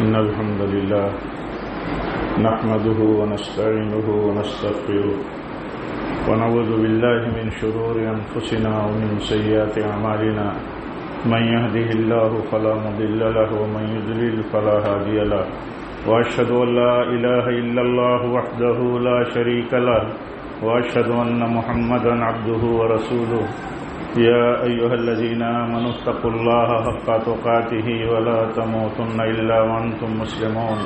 إن الحمد لله نحمده ونستعينه ونستغفره ونعوذ بالله من شرور أنفسنا ومن سيئات أعمالنا من يهده الله فلا مضل له ومن يضلل فلا هادي له وأشهد أن لا إله إلا الله وحده لا شريك له وأشهد أن محمدا عبده ورسوله يا أيها الذين آمنوا اتقوا الله حق تقاته ولا تموتن إلا وأنتم مسلمون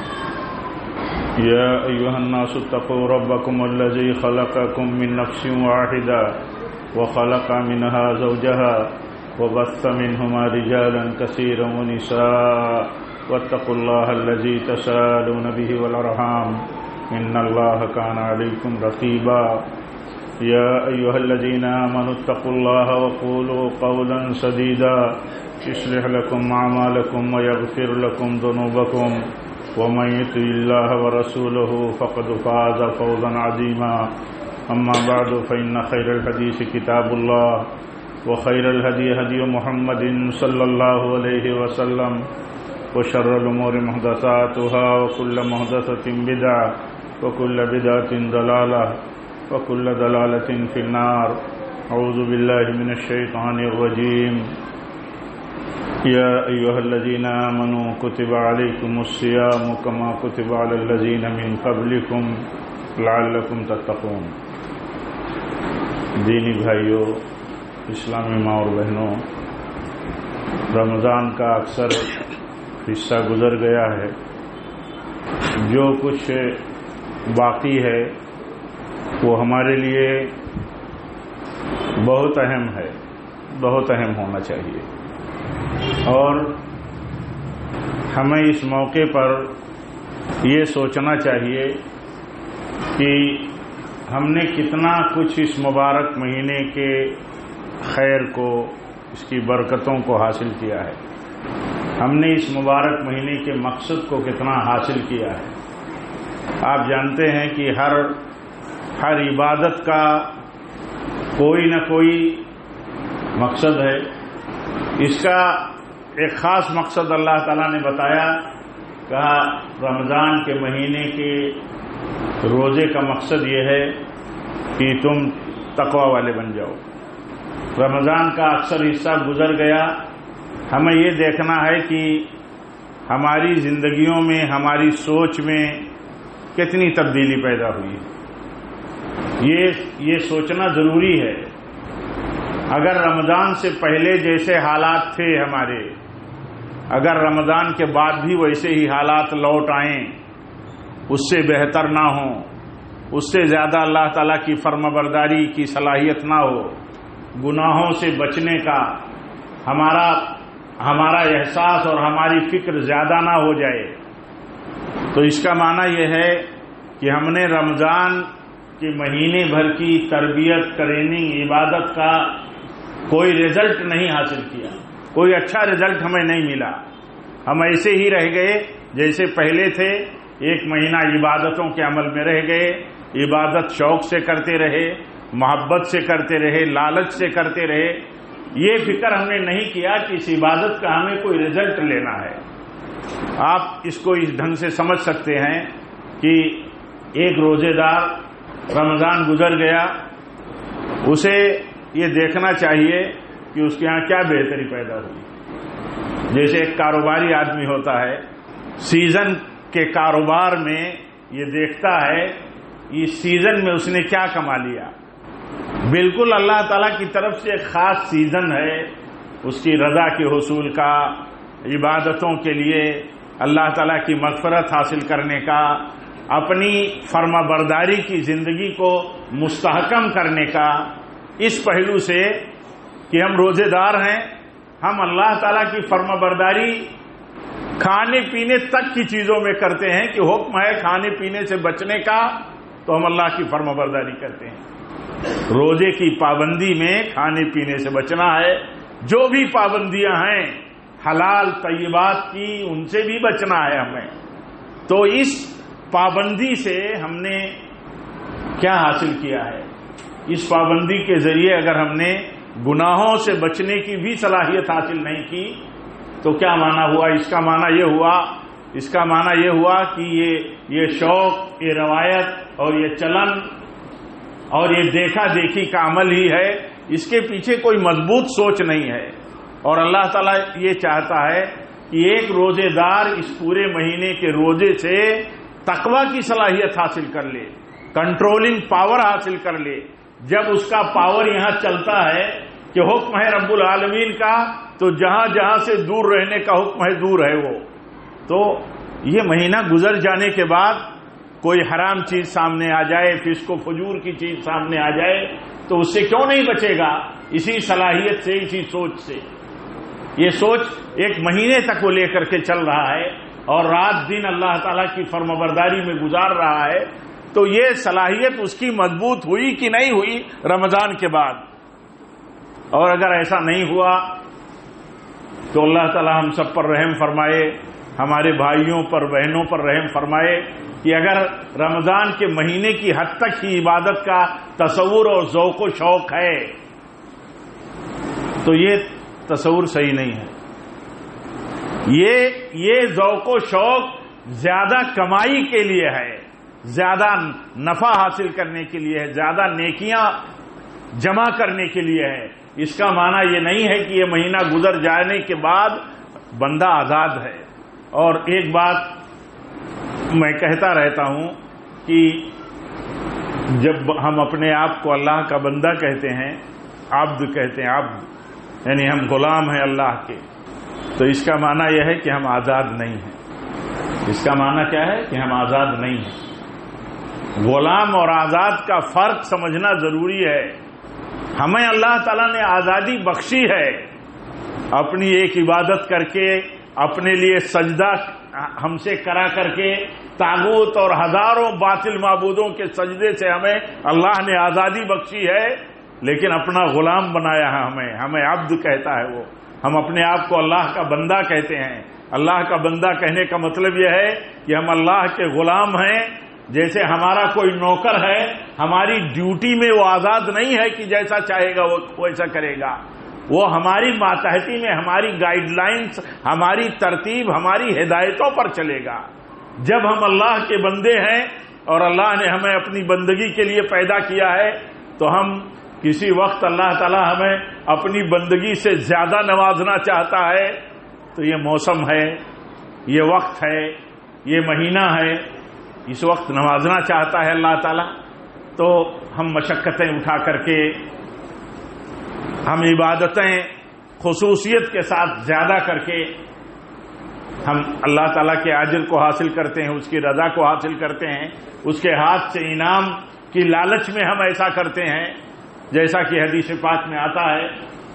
يا أيها الناس اتقوا ربكم الذي خلقكم من نفس واحدة وخلق منها زوجها وبث منهما رجالا كثيرا ونساء واتقوا الله الذي تساءلون به والأرحام إن الله كان عليكم رقيبا يا أيها الذين آمنوا اتقوا الله وقولوا قولا سديدا يصلح لكم أعمالكم ويغفر لكم ذنوبكم ومن يطع الله ورسوله فقد فاز فوزا عظيما أما بعد فإن خير الحديث كتاب الله وخير الهدي هدي محمد صلى الله عليه وسلم وشر الأمور محدثاتها وكل محدثة بدعة وكل بدعة ضلالة وكل ضلالة في النار أعوذ بالله من الشيطان الرجيم يا أيها الذين آمنوا كتب عليكم الصيام كما كتب على الذين من قبلكم لعلكم تتقون دینی بھائیوں، اسلامی ماں اور بہنوں، رمضان کا اکثر حصہ گزر گیا ہے۔ جو کچھ باقی ہے وہ ہمارے لیے بہت اہم ہے، بہت اہم ہونا چاہیے، اور ہمیں اس موقع پر یہ سوچنا چاہیے کہ ہم نے کتنا کچھ اس مبارک مہینے کے خیر کو، اس کی برکتوں کو حاصل کیا ہے، ہم نے اس مبارک مہینے کے مقصد کو کتنا حاصل کیا ہے۔ آپ جانتے ہیں کہ ہر عبادت کا کوئی نہ کوئی مقصد ہے۔ اس کا ایک خاص مقصد اللہ تعالیٰ نے بتایا، کہا رمضان کے مہینے کے روزے کا مقصد یہ ہے کہ تم تقوی والے بن جاؤ۔ رمضان کا اکثر حصہ گزر گیا، ہمیں یہ دیکھنا ہے کہ ہماری زندگیوں میں، ہماری سوچ میں کتنی تبدیلی پیدا ہوئی۔ یہ سوچنا ضروری ہے۔ اگر رمضان سے پہلے جیسے حالات تھے ہمارے، اگر رمضان کے بعد بھی ویسے ہی حالات لوٹ آئیں، اس سے بہتر نہ ہوں، اس سے زیادہ اللہ تعالیٰ کی فرمانبرداری کی صلاحیت نہ ہو، گناہوں سے بچنے کا ہمارا احساس اور ہماری فکر زیادہ نہ ہو جائے، تو اس کا معنی یہ ہے کہ ہم نے رمضان کہ مہینے بھر کی تربیت، ٹریننگ، عبادت کا کوئی رزلٹ نہیں حاصل کیا، کوئی اچھا رزلٹ ہمیں نہیں ملا۔ ہم ایسے ہی رہ گئے جیسے پہلے تھے، ایک مہینہ عبادتوں کے عمل میں رہ گئے، عبادت شوق سے کرتے رہے، محبت سے کرتے رہے، لالچ سے کرتے رہے۔ یہ فکر ہم نے نہیں کیا کہ اس عبادت کا ہمیں کوئی رزلٹ لینا ہے۔ آپ اس کو اس ڈھنگ سے سمجھ سکتے ہیں کہ ایک روزے دار رمضان گزر گیا، اسے یہ دیکھنا چاہیے کہ اس کے ہاں کیا بہتری پیدا ہوئی۔ جیسے ایک کاروباری آدمی ہوتا ہے، سیزن کے کاروبار میں یہ دیکھتا ہے اس سیزن میں اس نے کیا کما لیا۔ بالکل اللہ تعالیٰ کی طرف سے ایک خاص سیزن ہے اس کی رضا کے حصول کا، عبادتوں کے لیے، اللہ تعالیٰ کی مغفرت حاصل کرنے کا، اپنی فرما برداری کی زندگی کو مستحکم کرنے کا۔ اس پہلو سے کہ ہم روزے دار ہیں، ہم اللہ تعالیٰ کی فرما برداری کھانے پینے تک کی چیزوں میں کرتے ہیں کہ حکم ہے کھانے پینے سے بچنے کا، تو ہم اللہ کی فرما برداری کرتے ہیں۔ روزے کی پابندی میں کھانے پینے سے بچنا ہے، جو بھی پابندیاں ہیں حلال طیبات کی، ان سے بھی بچنا ہے ہمیں۔ تو اس پابندی سے ہم نے کیا حاصل کیا ہے؟ اس پابندی کے ذریعے اگر ہم نے گناہوں سے بچنے کی بھی صلاحیت حاصل نہیں کی تو کیا معنی ہوا؟ اس کا معنی یہ ہوا اس کا معنی یہ ہوا کہ یہ شوق، یہ روایت اور یہ چلن اور یہ دیکھا دیکھی کا عمل ہی ہے، اس کے پیچھے کوئی مضبوط سوچ نہیں ہے۔ اور اللہ تعالیٰ یہ چاہتا ہے کہ ایک روزے دار اس پورے مہینے کے روزے سے تقوی کی صلاحیت حاصل کر لے، کنٹرولنگ پاور حاصل کر لے۔ جب اس کا پاور یہاں چلتا ہے کہ حکم ہے رب العالمین کا، تو جہاں جہاں سے دور رہنے کا حکم ہے دور ہے وہ۔ تو یہ مہینہ گزر جانے کے بعد کوئی حرام چیز سامنے آ جائے، فسق و فجور کی چیز سامنے آ جائے، تو اس سے کیوں نہیں بچے گا؟ اسی صلاحیت سے، اسی سوچ سے۔ یہ سوچ ایک مہینے تک وہ لے کر کے چل رہا ہے اور رات دن اللہ تعالیٰ کی فرمانبرداری میں گزار رہا ہے، تو یہ صلاحیت اس کی مضبوط ہوئی کہ نہیں ہوئی رمضان کے بعد؟ اور اگر ایسا نہیں ہوا تو اللہ تعالیٰ ہم سب پر رحم فرمائے، ہمارے بھائیوں پر، بہنوں پر رحم فرمائے کہ اگر رمضان کے مہینے کی حد تک ہی عبادت کا تصور اور ذوق و شوق ہے تو یہ تصور صحیح نہیں ہے۔ یہ ذوق و شوق زیادہ کمائی کے لیے ہے، زیادہ نفع حاصل کرنے کے لیے ہے، زیادہ نیکیاں جمع کرنے کے لیے ہے۔ اس کا معنی یہ نہیں ہے کہ یہ مہینہ گزر جانے کے بعد بندہ آزاد ہے۔ اور ایک بات میں کہتا رہتا ہوں کہ جب ہم اپنے آپ کو اللہ کا بندہ کہتے ہیں، عبد کہتے ہیں، عبد یعنی ہم غلام ہیں اللہ کے، تو اس کا معنی یہ ہے کہ ہم آزاد نہیں ہیں۔ اس کا معنی کیا ہے کہ ہم آزاد نہیں ہیں۔ غلام اور آزاد کا فرق سمجھنا ضروری ہے۔ ہمیں اللہ تعالیٰ نے آزادی بخشی ہے، اپنی ایک عبادت کر کے، اپنے لیے سجدہ ہم سے کرا کر کے، طاغوت اور ہزاروں باطل معبودوں کے سجدے سے ہمیں اللہ نے آزادی بخشی ہے، لیکن اپنا غلام بنایا ہے ہمیں عبد کہتا ہے وہ۔ ہم اپنے آپ کو اللہ کا بندہ کہتے ہیں۔ اللہ کا بندہ کہنے کا مطلب یہ ہے کہ ہم اللہ کے غلام ہیں۔ جیسے ہمارا کوئی نوکر ہے، ہماری ڈیوٹی میں وہ آزاد نہیں ہے کہ جیسا چاہے گا وہ ویسا کرے گا، وہ ہماری ماتحتی میں، ہماری گائیڈ لائنز، ہماری ترتیب، ہماری ہدایتوں پر چلے گا۔ جب ہم اللہ کے بندے ہیں اور اللہ نے ہمیں اپنی بندگی کے لیے پیدا کیا ہے، تو ہم کسی وقت اللہ تعالی ہمیں اپنی بندگی سے زیادہ نوازنا چاہتا ہے تو یہ موسم ہے، یہ وقت ہے، یہ مہینہ ہے، اس وقت نوازنا چاہتا ہے اللہ تعالیٰ، تو ہم مشقتیں اٹھا کر کے، ہم عبادتیں خصوصیت کے ساتھ زیادہ کر کے ہم اللہ تعالیٰ کے اجر کو حاصل کرتے ہیں، اس کی رضا کو حاصل کرتے ہیں، اس کے ہاتھ سے انعام کی لالچ میں ہم ایسا کرتے ہیں جیسا کہ حدیث پاک میں آتا ہے۔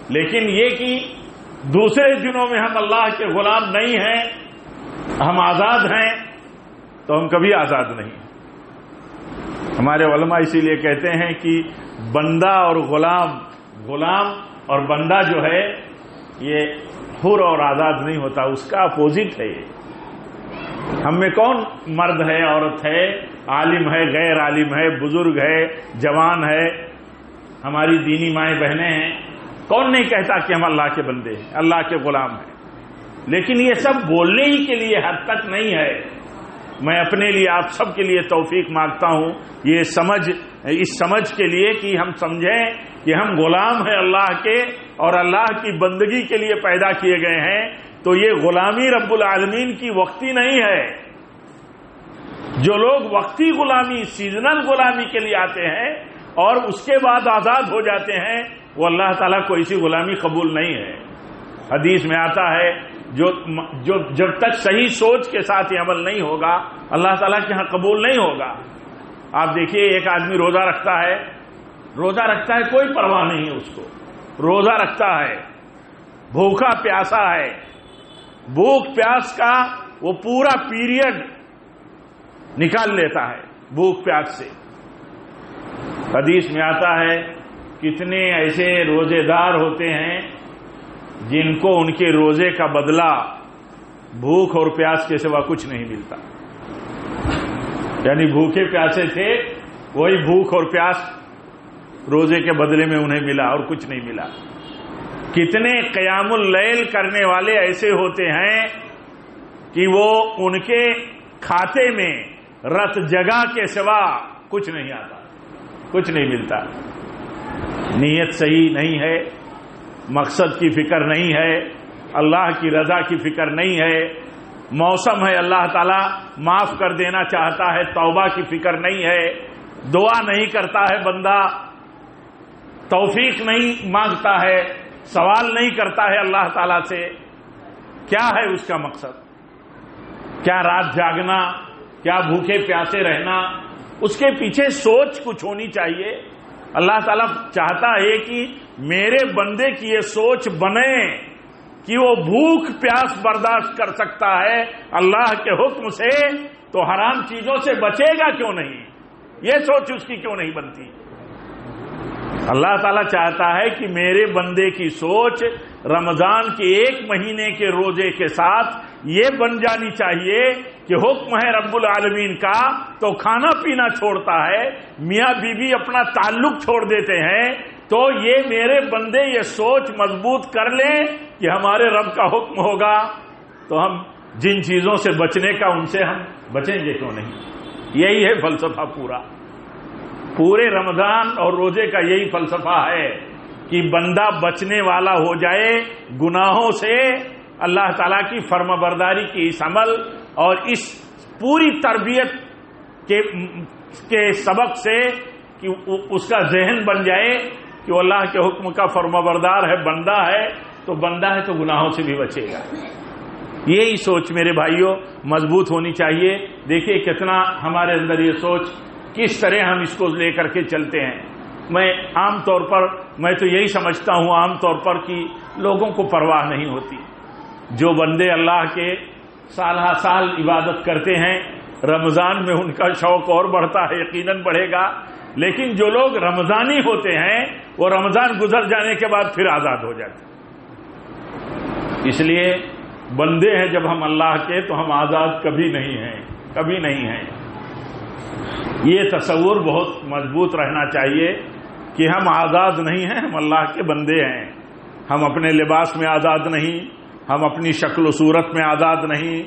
لیکن یہ کہ دوسرے دنوں میں ہم اللہ کے غلام نہیں ہیں، ہم آزاد ہیں، تو ہم کبھی آزاد نہیں۔ ہمارے علماء اسی لیے کہتے ہیں کہ بندہ اور غلام اور بندہ جو ہے یہ حر اور آزاد نہیں ہوتا، اس کا اپوزٹ ہے۔ ہم میں کون مرد ہے، عورت ہے، عالم ہے، غیر عالم ہے، بزرگ ہے، جوان ہے، ہماری دینی مائیں بہنیں ہیں، کون نہیں کہتا کہ ہم اللہ کے بندے ہیں، اللہ کے غلام ہیں؟ لیکن یہ سب بولنے ہی کے لیے حد تک نہیں ہے۔ میں اپنے لیے، آپ سب کے لیے توفیق مانگتا ہوں اس سمجھ کے لیے کہ ہم سمجھیں کہ ہم غلام ہیں اللہ کے اور اللہ کی بندگی کے لیے پیدا کیے گئے ہیں، تو یہ غلامی رب العالمین کی وقتی نہیں ہے۔ جو لوگ وقتی غلامی، سیزنل غلامی کے لیے آتے ہیں اور اس کے بعد آزاد ہو جاتے ہیں، وہ اللہ تعالیٰ کو ایسی غلامی قبول نہیں ہے۔ حدیث میں آتا ہے جب تک صحیح سوچ کے ساتھ یہ عمل نہیں ہوگا اللہ تعالیٰ کے ہاں قبول نہیں ہوگا۔ آپ دیکھیے ایک آدمی روزہ رکھتا ہے، کوئی پرواہ نہیں ہے اس کو، روزہ رکھتا ہے، بھوکا پیاسا ہے، بھوک پیاس کا وہ پورا پیریڈ نکال لیتا ہے بھوک پیاس سے۔ حدیث میں آتا ہے کتنے ایسے روزے دار ہوتے ہیں جن کو ان کے روزے کا بدلہ بھوک اور پیاس کے سوا کچھ نہیں ملتا، یعنی بھوکے پیاسے تھے، وہی بھوک اور پیاس روزے کے بدلے میں انہیں ملا اور کچھ نہیں ملا۔ کتنے قیام اللیل کرنے والے ایسے ہوتے ہیں کہ وہ ان کے کھاتے میں رت جگہ کے سوا کچھ نہیں آتا، کچھ نہیں ملتا. نیت صحیح نہیں ہے، مقصد کی فکر نہیں ہے، اللہ کی رضا کی فکر نہیں ہے، موسم ہے اللہ تعالیٰ معاف کر دینا چاہتا ہے، توبہ کی فکر نہیں ہے، دعا نہیں کرتا ہے بندہ، توفیق نہیں مانگتا ہے، سوال نہیں کرتا ہے اللہ تعالیٰ سے. کیا ہے اس کا مقصد؟ کیا رات جاگنا، کیا بھوکے پیاسے رہنا؟ اس کے پیچھے سوچ کچھ ہونی چاہیے. اللہ تعالیٰ چاہتا ہے کہ میرے بندے کی یہ سوچ بنے کہ وہ بھوک پیاس برداشت کر سکتا ہے اللہ کے حکم سے، تو حرام چیزوں سے بچے گا کیوں نہیں؟ یہ سوچ اس کی کیوں نہیں بنتی؟ اللہ تعالیٰ چاہتا ہے کہ میرے بندے کی سوچ رمضان کے 1 مہینے کے روزے کے ساتھ یہ بن جانی چاہیے کہ حکم ہے رب العالمین کا تو کھانا پینا چھوڑتا ہے، میاں بیوی اپنا تعلق چھوڑ دیتے ہیں. تو یہ میرے بندے یہ سوچ مضبوط کر لیں کہ ہمارے رب کا حکم ہوگا تو ہم جن چیزوں سے بچنے کا ان سے ہم بچیں گے کیوں نہیں. یہی ہے فلسفہ پورے رمضان اور روزے کا یہی فلسفہ ہے کہ بندہ بچنے والا ہو جائے گناہوں سے، اللہ تعالیٰ کی فرما برداری کی اس عمل اور اس پوری تربیت کے سبق سے کہ اس کا ذہن بن جائے کہ وہ اللہ کے حکم کا فرما بردار ہے، بندہ ہے تو گناہوں سے بھی بچے گا. یہی سوچ میرے بھائیوں مضبوط ہونی چاہیے. دیکھیے کتنا ہمارے اندر یہ سوچ کس طرح ہم اس کو لے کر کے چلتے ہیں. میں عام طور پر میں تو یہی سمجھتا ہوں عام طور پر کہ لوگوں کو پرواہ نہیں ہوتی. جو بندے اللہ کے سال ہا سال عبادت کرتے ہیں رمضان میں ان کا شوق اور بڑھتا ہے، یقیناً بڑھے گا. لیکن جو لوگ رمضانی ہوتے ہیں وہ رمضان گزر جانے کے بعد پھر آزاد ہو جاتے ہیں. اس لیے بندے ہیں جب ہم اللہ کے تو ہم آزاد کبھی نہیں ہیں. یہ تصور بہت مضبوط رہنا چاہیے کہ ہم آزاد نہیں ہیں، ہم اللہ کے بندے ہیں. ہم اپنے لباس میں آزاد نہیں، ہم اپنی شکل و صورت میں آزاد نہیں،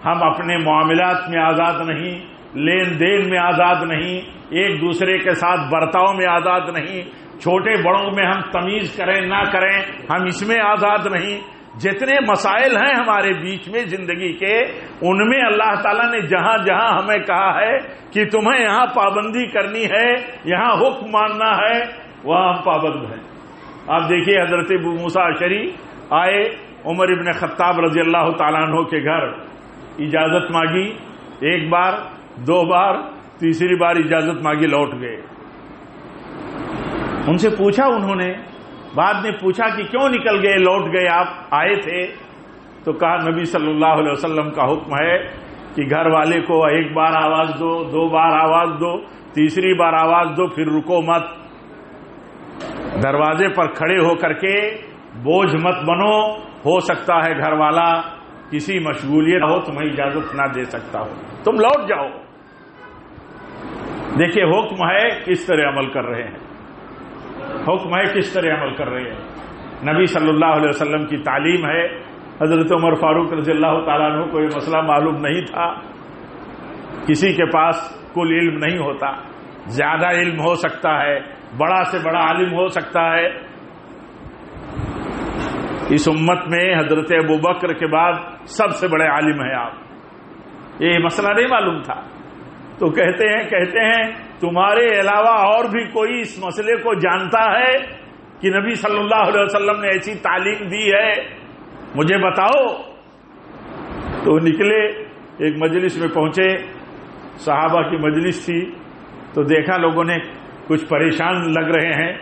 ہم اپنے معاملات میں آزاد نہیں، لین دین میں آزاد نہیں، ایک دوسرے کے ساتھ برتاؤ میں آزاد نہیں، چھوٹے بڑوں میں ہم تمیز کریں نہ کریں ہم اس میں آزاد نہیں. جتنے مسائل ہیں ہمارے بیچ میں زندگی کے، ان میں اللہ تعالیٰ نے جہاں جہاں ہمیں کہا ہے کہ تمہیں یہاں پابندی کرنی ہے، یہاں حکم ماننا ہے، وہاں ہم پابند ہیں. آپ دیکھیے حضرت ابو موسیٰ اشعری آئے عمر ابن خطاب رضی اللہ تعالیٰ عنہ کے گھر، اجازت مانگی، 1 بار 2 بار، تیسری بار اجازت مانگی، لوٹ گئے. ان سے پوچھا انہوں نے، بعد میں پوچھا کہ کیوں نکل گئے، لوٹ گئے، آپ آئے تھے؟ تو کہا نبی صلی اللہ علیہ وسلم کا حکم ہے کہ گھر والے کو 1 بار آواز دو، 2 بار آواز دو، تیسری بار آواز دو، پھر رکو مت. دروازے پر کھڑے ہو کر کے بوجھ مت بنو، ہو سکتا ہے گھر والا کسی مشغولیت ہو تمہیں اجازت نہ دے سکتا ہو، تم لوٹ جاؤ. دیکھیے حکم ہے کس طرح عمل کر رہے ہیں، حکم ہے کس طرح عمل کر رہے ہیں. نبی صلی اللہ علیہ وسلم کی تعلیم ہے. حضرت عمر فاروق رضی اللہ تعالیٰ عنہ کو یہ مسئلہ معلوم نہیں تھا. کسی کے پاس کل علم نہیں ہوتا، زیادہ علم ہو سکتا ہے، بڑا سے بڑا عالم ہو سکتا ہے. اس امت میں حضرت ابوبکر کے بعد سب سے بڑے عالم ہیں آپ. یہ مسئلہ نہیں معلوم تھا تو کہتے ہیں تمہارے علاوہ اور بھی کوئی اس مسئلے کو جانتا ہے کہ نبی صلی اللہ علیہ وسلم نے ایسی تعلیم دی ہے، مجھے بتاؤ. تو نکلے، ایک مجلس میں پہنچے، صحابہ کی مجلس تھی، تو دیکھا لوگوں نے کچھ پریشان لگ رہے ہیں.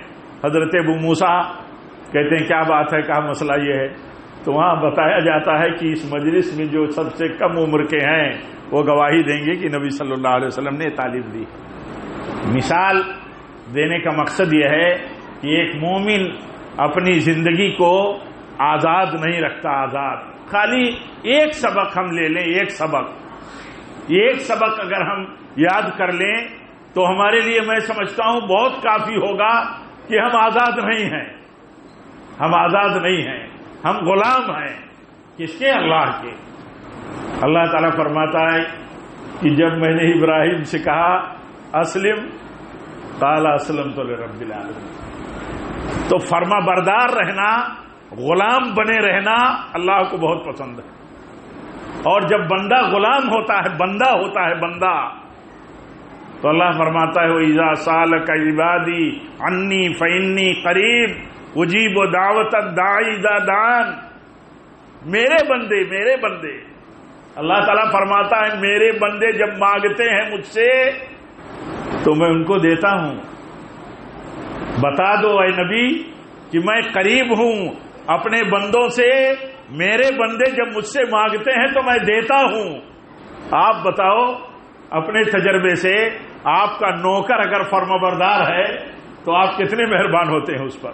حضرت ابو موسیٰ کہتے ہیں کیا بات ہے؟ کہا مسئلہ یہ ہے. تو وہاں بتایا جاتا ہے کہ اس مجلس میں جو سب سے کم عمر کے ہیں وہ گواہی دیں گے کہ نبی صلی اللہ علیہ وسلم نے تعلیم دی. مثال دینے کا مقصد یہ ہے کہ ایک مومن اپنی زندگی کو آزاد نہیں رکھتا. آزاد خالی ایک سبق ہم لے لیں، ایک سبق اگر ہم یاد کر لیں تو ہمارے لیے میں سمجھتا ہوں بہت کافی ہوگا کہ ہم آزاد نہیں ہیں. ہم آزاد نہیں ہیں، ہم غلام ہیں. کس کے؟ اللہ کے. اللہ تعالیٰ فرماتا ہے کہ جب میں نے ابراہیم سے کہا اسلم قال اسلمت لرب العالمین، تو فرما بردار رہنا، غلام بنے رہنا اللہ کو بہت پسند ہے. اور جب بندہ غلام ہوتا ہے، بندہ ہوتا ہے بندہ، تو اللہ فرماتا ہے وَإِذَا سَأَلَكَ عِبَادِي عَنِّي فَإِنِّي قَرِيبٌ أُجِيبُ دَعْوَةَ الدَّاعِ إِذَا دَعَانِ. میرے بندے اللہ تعالیٰ فرماتا ہے میرے بندے جب مانگتے ہیں مجھ سے تو میں ان کو دیتا ہوں. بتا دو اے نبی کہ میں قریب ہوں اپنے بندوں سے، میرے بندے جب مجھ سے مانگتے ہیں تو میں دیتا ہوں. آپ بتاؤ اپنے تجربے سے، آپ کا نوکر اگر فرمانبردار ہے تو آپ کتنے مہربان ہوتے ہیں اس پر.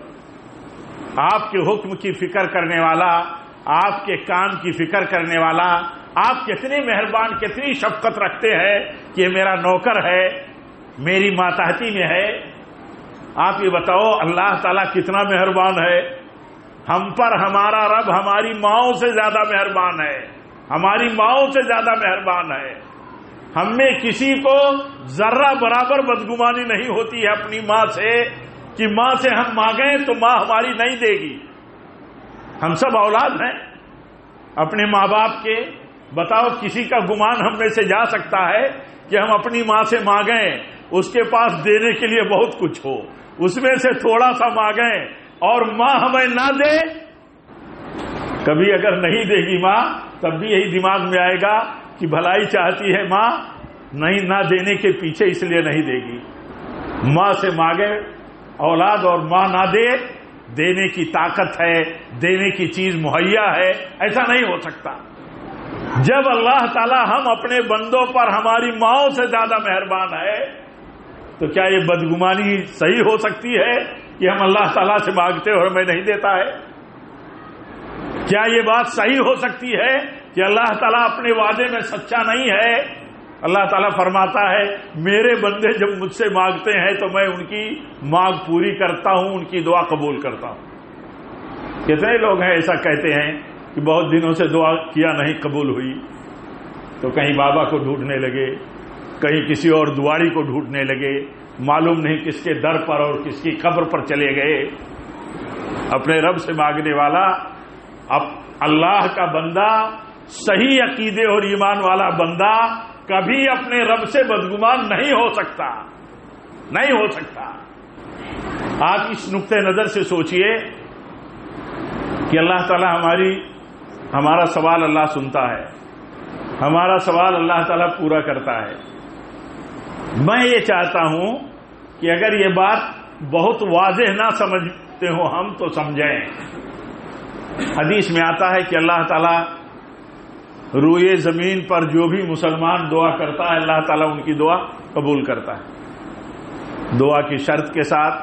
آپ کے حکم کی فکر کرنے والا، آپ کے کام کی فکر کرنے والا، آپ کتنے مہربان، کتنی شفقت رکھتے ہیں کہ یہ میرا نوکر ہے، میری ماتحتی میں ہے. آپ یہ بتاؤ اللہ تعالیٰ کتنا مہربان ہے ہم پر. ہمارا رب ہماری ماؤں سے زیادہ مہربان ہے، ہماری ماؤں سے زیادہ مہربان ہے. ہم میں کسی کو ذرہ برابر بدگمانی نہیں ہوتی ہے اپنی ماں سے کہ ماں سے ہم مانگیں تو ماں ہماری نہیں دے گی. ہم سب اولاد ہیں اپنے ماں باپ کے. بتاؤ کسی کا گمان ہم میں سے جا سکتا ہے کہ ہم اپنی ماں سے مانگیں، اس کے پاس دینے کے لیے بہت کچھ ہو، اس میں سے تھوڑا سا مانگیں اور ماں ہمیں نہ دے؟ کبھی اگر نہیں دے گی ماں تب بھی یہی دماغ میں آئے گا کہ بھلائی چاہتی ہے ماں، نہیں نہ دینے کے پیچھے اس لیے نہیں دے گی. ماں سے مانگے اولاد اور ماں نہ دے، دینے کی طاقت ہے، دینے کی چیز مہیا ہے، ایسا نہیں ہو سکتا. جب اللہ تعالی ہم اپنے بندوں پر ہماری ماؤں سے زیادہ مہربان ہے تو کیا یہ بدگمانی صحیح ہو سکتی ہے کہ ہم اللہ تعالیٰ سے مانگتے اور ہمیں نہیں دیتا ہے؟ کیا یہ بات صحیح ہو سکتی ہے کہ اللہ تعالیٰ اپنے وعدے میں سچا نہیں ہے؟ اللہ تعالیٰ فرماتا ہے میرے بندے جب مجھ سے مانگتے ہیں تو میں ان کی مانگ پوری کرتا ہوں، ان کی دعا قبول کرتا ہوں. کتنے لوگ ہیں ایسا کہتے ہیں کہ بہت دنوں سے دعا کیا نہیں قبول ہوئی، تو کہیں بابا کو ڈھونڈنے لگے، کہیں کسی اور دعاڑی کو ڈھونڈنے لگے، معلوم نہیں کس کے در پر اور کس کی قبر پر چلے گئے. اپنے رب سے مانگنے والا، اب اللہ کا بندہ، صحیح عقیدے اور ایمان والا بندہ کبھی اپنے رب سے بدگمان نہیں ہو سکتا، نہیں ہو سکتا. آپ اس نقطۂ نظر سے سوچئے کہ اللہ تعالی ہمارا سوال اللہ سنتا ہے، ہمارا سوال اللہ تعالیٰ پورا کرتا ہے. میں یہ چاہتا ہوں کہ اگر یہ بات بہت واضح نہ سمجھتے ہو ہم تو سمجھیں. حدیث میں آتا ہے کہ اللہ تعالیٰ روئے زمین پر جو بھی مسلمان دعا کرتا ہے اللہ تعالیٰ ان کی دعا قبول کرتا ہے. دعا کی شرط کے ساتھ،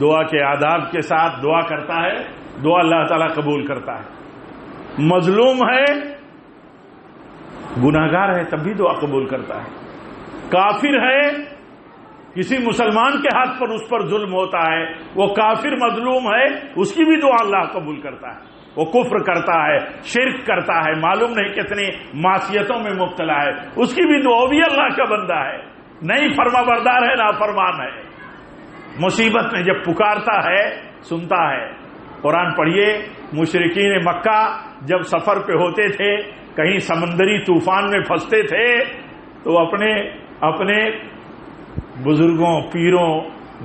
دعا کے آداب کے ساتھ دعا کرتا ہے، دعا اللہ تعالیٰ قبول کرتا ہے. مظلوم ہے، گناہگار ہے تب بھی دعا قبول کرتا ہے. کافر ہے، کسی مسلمان کے ہاتھ پر اس پر ظلم ہوتا ہے، وہ کافر مظلوم ہے، اس کی بھی دعا اللہ قبول کرتا ہے. وہ کفر کرتا ہے، شرک کرتا ہے، معلوم نہیں کتنی معصیتوں میں مبتلا ہے، اس کی بھی دعا، وہ بھی اللہ کا بندہ ہے، نہیں فرما بردار ہے، نافرمان ہے. مصیبت میں جب پکارتا ہے سنتا ہے. قرآن پڑھیے، مشرکین مکہ جب سفر پہ ہوتے تھے، کہیں سمندری طوفان میں پھنستے تھے تو اپنے بزرگوں، پیروں،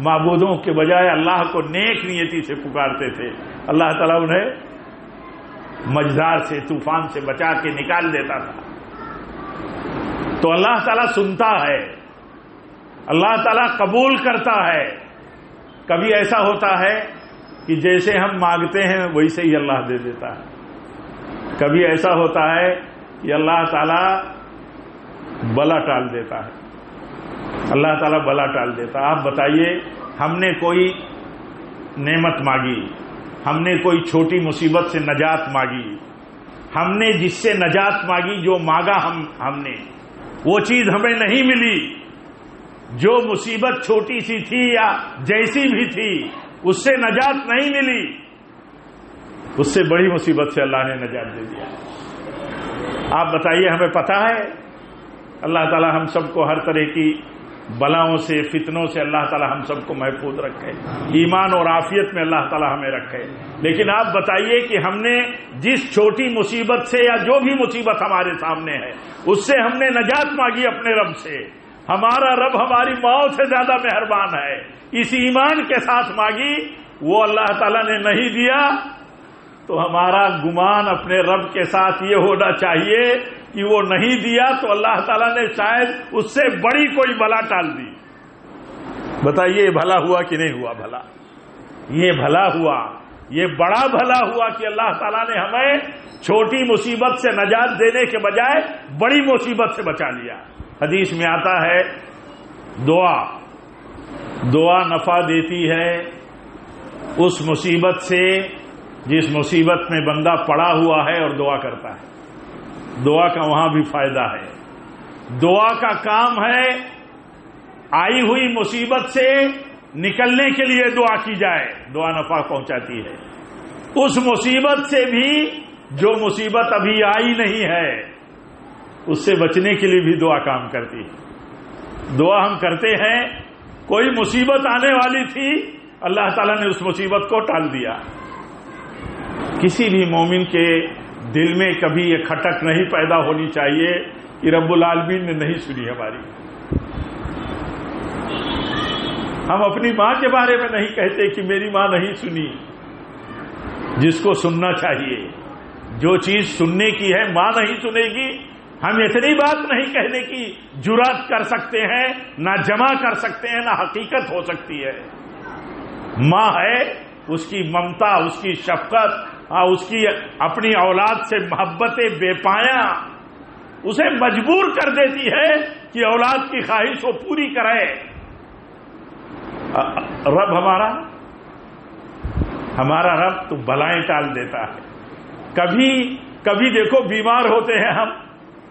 معبودوں کے بجائے اللہ کو نیک نیتی سے پکارتے تھے. اللہ تعالیٰ انہیں مجدار سے، طوفان سے بچا کے نکال دیتا تھا. تو اللہ تعالیٰ سنتا ہے، اللہ تعالیٰ قبول کرتا ہے. کبھی ایسا ہوتا ہے کہ جیسے ہم مانگتے ہیں ویسے ہی اللہ دے دیتا ہے. کبھی ایسا ہوتا ہے کہ اللہ تعالیٰ بلا ٹال دیتا ہے، اللہ تعالیٰ بلا ٹال دیتا ہے. آپ بتائیے، ہم نے کوئی نعمت مانگی، ہم نے کوئی چھوٹی مصیبت سے نجات مانگی، ہم نے جس سے نجات مانگی، جو مانگا ہم نے وہ چیز ہمیں نہیں ملی. جو مصیبت چھوٹی سی تھی یا جیسی بھی تھی اس سے نجات نہیں ملی، اس سے بڑی مصیبت سے اللہ نے نجات دے دیا. آپ بتائیے، ہمیں پتہ ہے؟ اللہ تعالی ہم سب کو ہر طرح کی بلاؤں سے، فتنوں سے اللہ تعالی ہم سب کو محفوظ رکھے، ایمان اور عافیت میں اللہ تعالی ہمیں رکھے۔ لیکن آپ بتائیے کہ ہم نے جس چھوٹی مصیبت سے یا جو بھی مصیبت ہمارے سامنے ہے اس سے ہم نے نجات مانگی اپنے رب سے، ہمارا رب ہماری موت سے زیادہ مہربان ہے، اس ایمان کے ساتھ مانگی، وہ اللہ تعالی نے نہیں دیا، تو ہمارا گمان اپنے رب کے ساتھ یہ ہونا چاہیے کہ وہ نہیں دیا تو اللہ تعالیٰ نے شاید اس سے بڑی کوئی بلا ٹال دی۔ بتائیے یہ بھلا ہوا کہ نہیں ہوا؟ بھلا، یہ بھلا ہوا، یہ بڑا بھلا ہوا کہ اللہ تعالیٰ نے ہمیں چھوٹی مصیبت سے نجات دینے کے بجائے بڑی مصیبت سے بچا لیا۔ حدیث میں آتا ہے دعا نفع دیتی ہے اس مصیبت سے جس مصیبت میں بندہ پڑا ہوا ہے اور دعا کرتا ہے، دعا کا وہاں بھی فائدہ ہے۔ دعا کا کام ہے آئی ہوئی مصیبت سے نکلنے کے لیے دعا کی جائے، دعا نفع پہنچاتی ہے۔ اس مصیبت سے بھی جو مصیبت ابھی آئی نہیں ہے اس سے بچنے کے لیے بھی دعا کام کرتی ہے۔ دعا ہم کرتے ہیں، کوئی مصیبت آنے والی تھی، اللہ تعالیٰ نے اس مصیبت کو ٹال دیا۔ کسی بھی مومن کے دل میں کبھی یہ کھٹک نہیں پیدا ہونی چاہیے کہ رب العالمین نے نہیں سنی ہماری۔ ہم اپنی ماں کے بارے میں نہیں کہتے کہ میری ماں نہیں سنی، جس کو سننا چاہیے، جو چیز سننے کی ہے ماں نہیں سنے گی۔ ہم اتنی بات نہیں کہنے کی جرات کر سکتے ہیں، نہ جمع کر سکتے ہیں، نہ حقیقت ہو سکتی ہے۔ ماں ہے، اس کی ممتا، اس کی شفقت، اس کی اپنی اولاد سے محبت بے پایا اسے مجبور کر دیتی ہے کہ اولاد کی خواہش کو پوری کرے۔ رب ہمارا رب تو بلائیں ٹال دیتا ہے۔ کبھی دیکھو بیمار ہوتے ہیں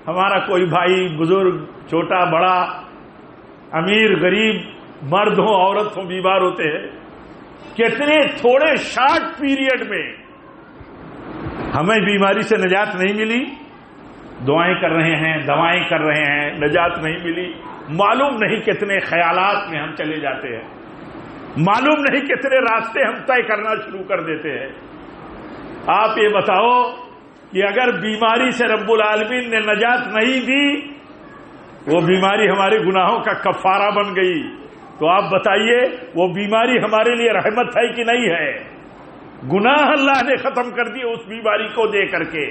ہمارا کوئی بھائی، بزرگ، چھوٹا بڑا، امیر غریب، مرد ہو عورت ہو، بیمار ہوتے ہیں، کتنے تھوڑے شارٹ پیریڈ میں ہمیں بیماری سے نجات نہیں ملی، دعائیں کر رہے ہیں، دوائیں کر رہے ہیں، نجات نہیں ملی، معلوم نہیں کتنے خیالات میں ہم چلے جاتے ہیں، معلوم نہیں کتنے راستے ہم طے کرنا شروع کر دیتے ہیں۔ آپ یہ بتاؤ کہ اگر بیماری سے رب العالمین نے نجات نہیں دی، وہ بیماری ہمارے گناہوں کا کفارہ بن گئی، تو آپ بتائیے وہ بیماری ہمارے لیے رحمت ہے کہ نہیں ہے؟ گناہ اللہ نے ختم کر دیے اس بیماری کو دے کر کے،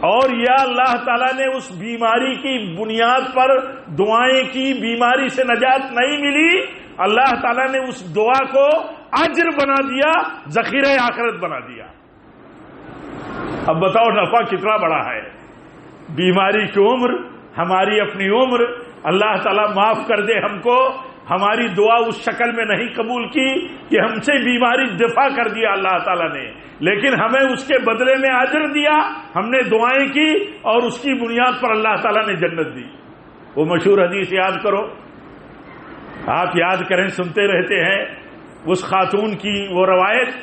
اور یا اللہ تعالیٰ نے اس بیماری کی بنیاد پر دعائیں کی، بیماری سے نجات نہیں ملی، اللہ تعالیٰ نے اس دعا کو اجر بنا دیا، ذخیرہ آخرت بنا دیا۔ اب بتاؤ نفع کتنا بڑا ہے؟ بیماری کی عمر، ہماری اپنی عمر، اللہ تعالیٰ معاف کر دے ہم کو، ہماری دعا اس شکل میں نہیں قبول کی کہ ہم سے بیماری دفع کر دیا اللہ تعالیٰ نے، لیکن ہمیں اس کے بدلے میں اجر دیا، ہم نے دعائیں کی اور اس کی بنیاد پر اللہ تعالیٰ نے جنت دی۔ وہ مشہور حدیث یاد کرو، آپ یاد کریں، سنتے رہتے ہیں، اس خاتون کی وہ روایت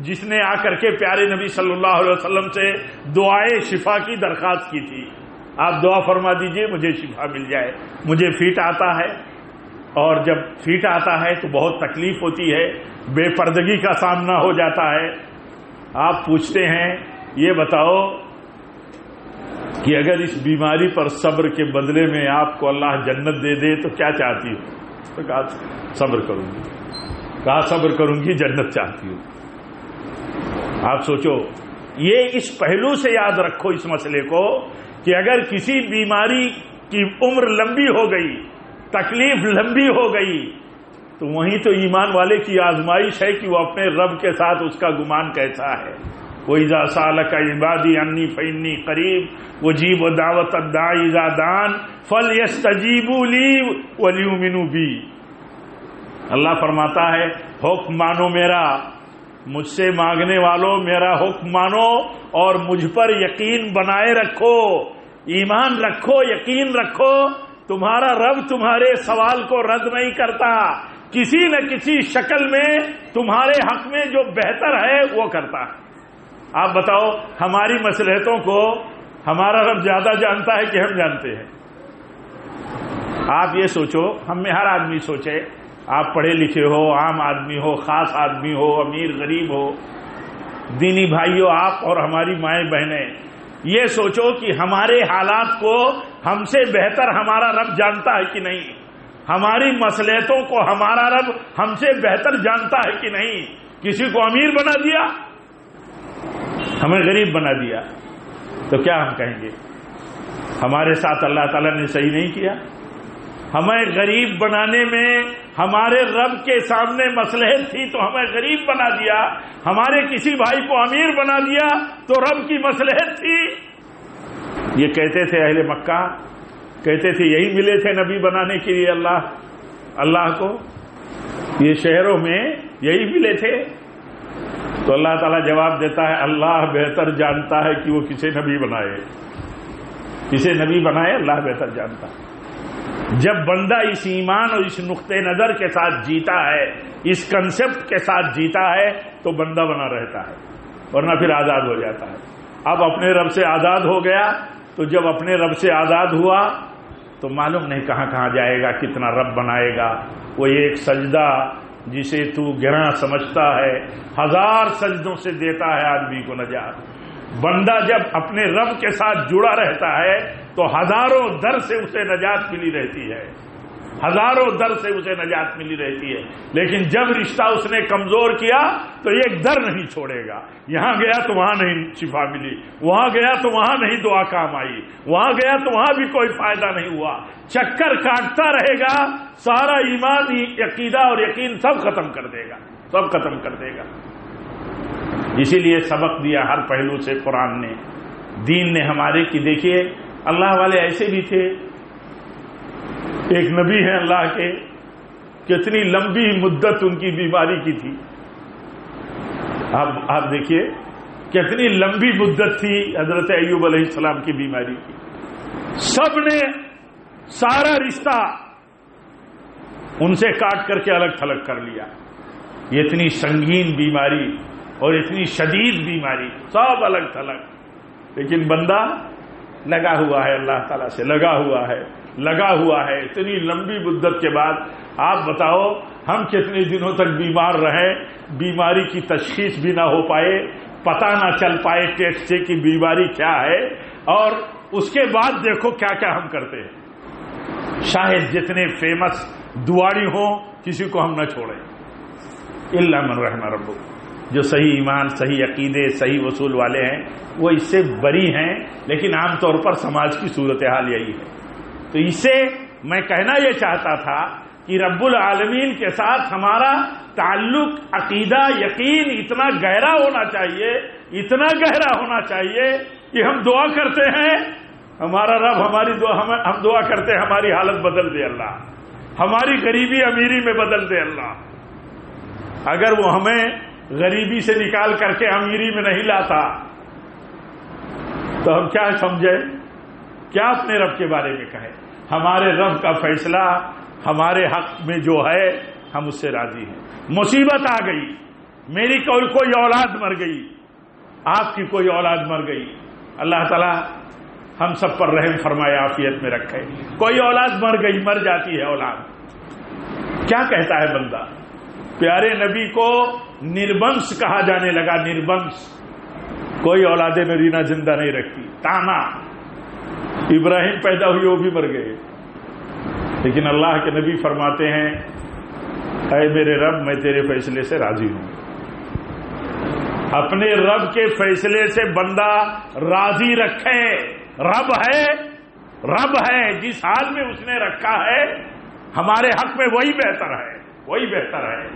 جس نے آ کر کے پیارے نبی صلی اللہ علیہ وسلم سے دعائے شفا کی درخواست کی تھی، آپ دعا فرما دیجئے مجھے شفا مل جائے، مجھے فیٹ آتا ہے، اور جب فیٹ آتا ہے تو بہت تکلیف ہوتی ہے، بے پردگی کا سامنا ہو جاتا ہے۔ آپ پوچھتے ہیں یہ بتاؤ کہ اگر اس بیماری پر صبر کے بدلے میں آپ کو اللہ جنت دے دے تو کیا چاہتی ہو؟ تو کہا صبر کروں گی، کہا صبر کروں گی، جنت چاہتی ہوں۔ آپ سوچو، یہ اس پہلو سے یاد رکھو اس مسئلے کو کہ اگر کسی بیماری کی عمر لمبی ہو گئی، تکلیف لمبی ہو گئی، تو وہیں تو ایمان والے کی آزمائش ہے کہ وہ اپنے رب کے ساتھ اس کا گمان کیسا ہے۔ وَإِذَا سَأَلَكَ عِبَادِي عَنِّي فَإِنِّي قَرِيبٌ أُجِيبُ دَعْوَةَ الدَّاعِ إِذَا دَعَانِ فَلْيَسْتَجِيبُوا لِي وَلْيُؤْمِنُوا بِي۔ اللہ فرماتا ہے حکم مانو میرا، مجھ سے مانگنے والوں میرا حکم مانو اور مجھ پر یقین بنائے رکھو، ایمان رکھو، یقین رکھو، تمہارا رب تمہارے سوال کو رد نہیں کرتا، کسی نہ کسی شکل میں تمہارے حق میں جو بہتر ہے وہ کرتا ہے۔ آپ بتاؤ ہماری مصلحتوں کو ہمارا رب زیادہ جانتا ہے کہ ہم جانتے ہیں؟ آپ یہ سوچو، ہم میں ہر آدمی سوچے، آپ پڑھے لکھے ہو، عام آدمی ہو، خاص آدمی ہو، امیر غریب ہو، دینی بھائیوں، آپ اور ہماری مائیں بہنیں، یہ سوچو کہ ہمارے حالات کو ہم سے بہتر ہمارا رب جانتا ہے کہ نہیں؟ ہماری مصلحتوں کو ہمارا رب ہم سے بہتر جانتا ہے کہ نہیں؟ کسی کو امیر بنا دیا، ہمیں غریب بنا دیا، تو کیا ہم کہیں گے؟ ہمارے ساتھ اللہ تعالیٰ نے صحیح نہیں کیا؟ ہمیں غریب بنانے میں ہمارے رب کے سامنے مصلحت تھی تو ہمیں غریب بنا دیا، ہمارے کسی بھائی کو امیر بنا دیا تو رب کی مصلحت تھی۔ یہ کہتے تھے اہل مکہ، کہتے تھے یہی ملے تھے نبی بنانے کے لیے اللہ کو، یہ شہروں میں یہی ملے تھے؟ تو اللہ تعالیٰ جواب دیتا ہے اللہ بہتر جانتا ہے کہ وہ کسے نبی بنائے، کسے نبی بنائے اللہ بہتر جانتا ہے۔ جب بندہ اس ایمان اور اس نقطۂ نظر کے ساتھ جیتا ہے، اس کنسپٹ کے ساتھ جیتا ہے تو بندہ بنا رہتا ہے، ورنہ پھر آزاد ہو جاتا ہے۔ اب اپنے رب سے آزاد ہو گیا تو جب اپنے رب سے آزاد ہوا تو معلوم نہیں کہاں کہاں جائے گا، کتنا رب بنائے گا۔ وہ ایک سجدہ جسے تو گراں سمجھتا ہے 1000 سجدوں سے دیتا ہے آدمی کو نجات۔ بندہ جب اپنے رب کے ساتھ جڑا رہتا ہے تو ہزاروں در سے اسے نجات ملی رہتی ہے، ہزاروں در سے اسے نجات ملی رہتی ہے۔ لیکن جب رشتہ اس نے کمزور کیا تو ایک در نہیں چھوڑے گا، یہاں گیا تو وہاں نہیں شفا ملی، وہاں گیا تو وہاں نہیں دعا کام آئی، وہاں گیا تو وہاں بھی کوئی فائدہ نہیں ہوا، چکر کاٹتا رہے گا، سارا ایمان عقیدہ اور یقین سب ختم کر دے گا، سب ختم کر دے گا۔ اسی لیے سبق دیا ہر پہلو سے قرآن نے، دین نے ہمارے کی۔ دیکھیے اللہ والے ایسے بھی تھے، ایک نبی ہیں اللہ کے، کتنی لمبی مدت ان کی بیماری کی تھی، آپ دیکھیے کتنی لمبی مدت تھی حضرت ایوب علیہ السلام کی بیماری کی۔ سب نے سارا رشتہ ان سے کاٹ کر کے الگ تھلگ کر لیا، یہ اتنی سنگین بیماری اور اتنی شدید بیماری، سب الگ تھلگ، لیکن بندہ لگا ہوا ہے اللہ تعالیٰ سے، لگا ہوا ہے اتنی لمبی مدت کے بعد۔ آپ بتاؤ ہم کتنے دنوں تک بیمار رہے، بیماری کی تشخیص بھی نہ ہو پائے، پتہ نہ چل پائے ٹیسٹ سے کہ بیماری کیا ہے، اور اس کے بعد دیکھو کیا کیا ہم کرتے ہیں۔ شاید جتنے فیمس دعاڑی ہوں کسی کو ہم نہ چھوڑیں، الا من رحم ربک، جو صحیح ایمان، صحیح عقیدے، صحیح اصول والے ہیں وہ اس سے بری ہیں، لیکن عام طور پر سماج کی صورتحال یہی ہے۔ تو اس سے میں کہنا یہ چاہتا تھا کہ رب العالمین کے ساتھ ہمارا تعلق، عقیدہ، یقین اتنا گہرا ہونا چاہیے، اتنا گہرا ہونا چاہیے کہ ہم دعا کرتے ہیں ہمارا رب ہماری دعا، ہم دعا کرتے ہیں ہماری حالت بدل دے اللہ، ہماری غریبی امیری میں بدل دے اللہ۔ اگر وہ ہمیں غریبی سے نکال کر کے امیری میں نہیں لاتا تو ہم کیا سمجھے، کیا اپنے رب کے بارے میں کہیں؟ ہمارے رب کا فیصلہ ہمارے حق میں جو ہے ہم اس سے راضی ہیں۔ مصیبت آ گئی، میری کوئی اولاد مر گئی، آپ کی کوئی اولاد مر گئی، اللہ تعالیٰ ہم سب پر رحم فرمائے، عافیت میں رکھے۔ کوئی اولاد مر گئی، مر جاتی ہے اولاد، کیا کہتا ہے بندہ؟ پیارے نبی کو نربنس کہا جانے لگا، نربنس، کوئی اولاد نرینہ زندہ نہیں رکھتی، تانا۔ ابراہیم پیدا ہوئے وہ بھی مر گئے، لیکن اللہ کے نبی فرماتے ہیں اے میرے رب میں تیرے فیصلے سے راضی ہوں۔ اپنے رب کے فیصلے سے بندہ راضی رکھے، رب ہے جس حال میں اس نے رکھا ہے ہمارے حق میں وہی بہتر ہے، وہی بہتر ہے۔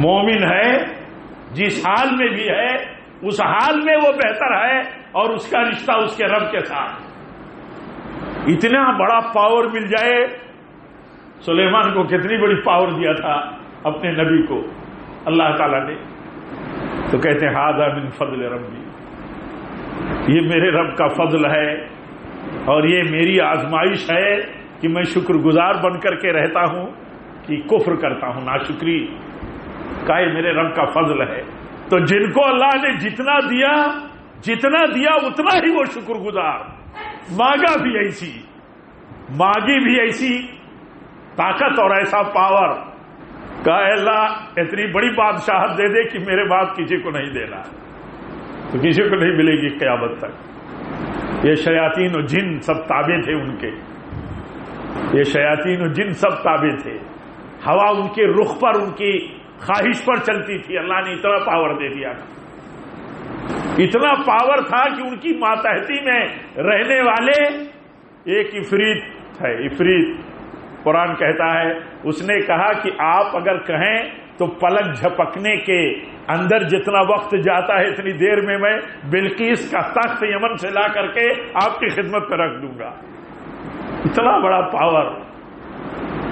مومن ہے جس حال میں بھی ہے اس حال میں وہ بہتر ہے، اور اس کا رشتہ اس کے رب کے ساتھ۔ اتنا بڑا پاور مل جائے، سلیمان کو کتنی بڑی پاور دیا تھا اپنے نبی کو اللہ تعالیٰ نے، تو کہتے ہیں ھذا من فضل ربی، یہ میرے رب کا فضل ہے اور یہ میری آزمائش ہے کہ میں شکر گزار بن کر کے رہتا ہوں کہ کفر کرتا ہوں، ناشکری کا، یہ میرے رب کا فضل ہے۔ تو جن کو اللہ نے جتنا دیا جتنا دیا اتنا ہی وہ شکر گزار، مانگا بھی ایسی، مانگی بھی ایسی طاقت اور ایسا پاور کہ اللہ اتنی بڑی بادشاہت دے دے کہ میرے بعد کسی کو نہیں دینا، تو کسی کو نہیں ملے گی قیامت تک۔ یہ شیاطین و جن سب تابع تھے ان کے، یہ شیاطین و جن سب تابع تھے، ہوا ان کے رخ پر ان کی خواہش پر چلتی تھی۔ اللہ نے اتنا پاور دے دیا تھا، اتنا پاور تھا کہ ان کی ماتحتی میں رہنے والے ایک عفریت ہے، عفریت قرآن کہتا ہے، اس نے کہا کہ آپ اگر کہیں تو پلک جھپکنے کے اندر جتنا وقت جاتا ہے اتنی دیر میں بلقیس کا تخت یمن سے لا کر کے آپ کی خدمت پہ رکھ دوں گا۔ اتنا بڑا پاور،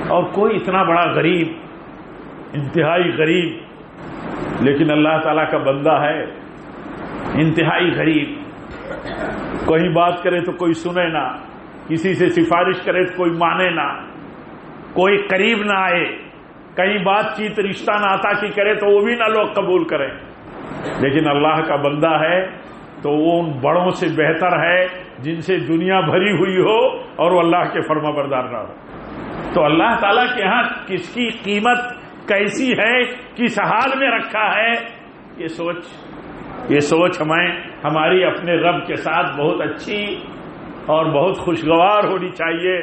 اور کوئی اتنا بڑا غریب، انتہائی غریب، لیکن اللہ تعالیٰ کا بندہ ہے، انتہائی غریب، کوئی بات کرے تو کوئی سنے نہ، کسی سے سفارش کرے تو کوئی مانے نہ، کوئی قریب نہ آئے، کہیں بات چیت رشتہ ناتا کی کرے تو وہ بھی نہ لوگ قبول کریں، لیکن اللہ کا بندہ ہے تو وہ ان بڑوں سے بہتر ہے جن سے دنیا بھری ہوئی ہو اور وہ اللہ کے فرما بردار نہ ہو۔ تو اللہ تعالیٰ کے ہاں کس کی قیمت کیسی ہے، کس حال میں رکھا ہے، یہ سوچ ہماری اپنے رب کے ساتھ بہت اچھی اور بہت خوشگوار ہونی چاہیے،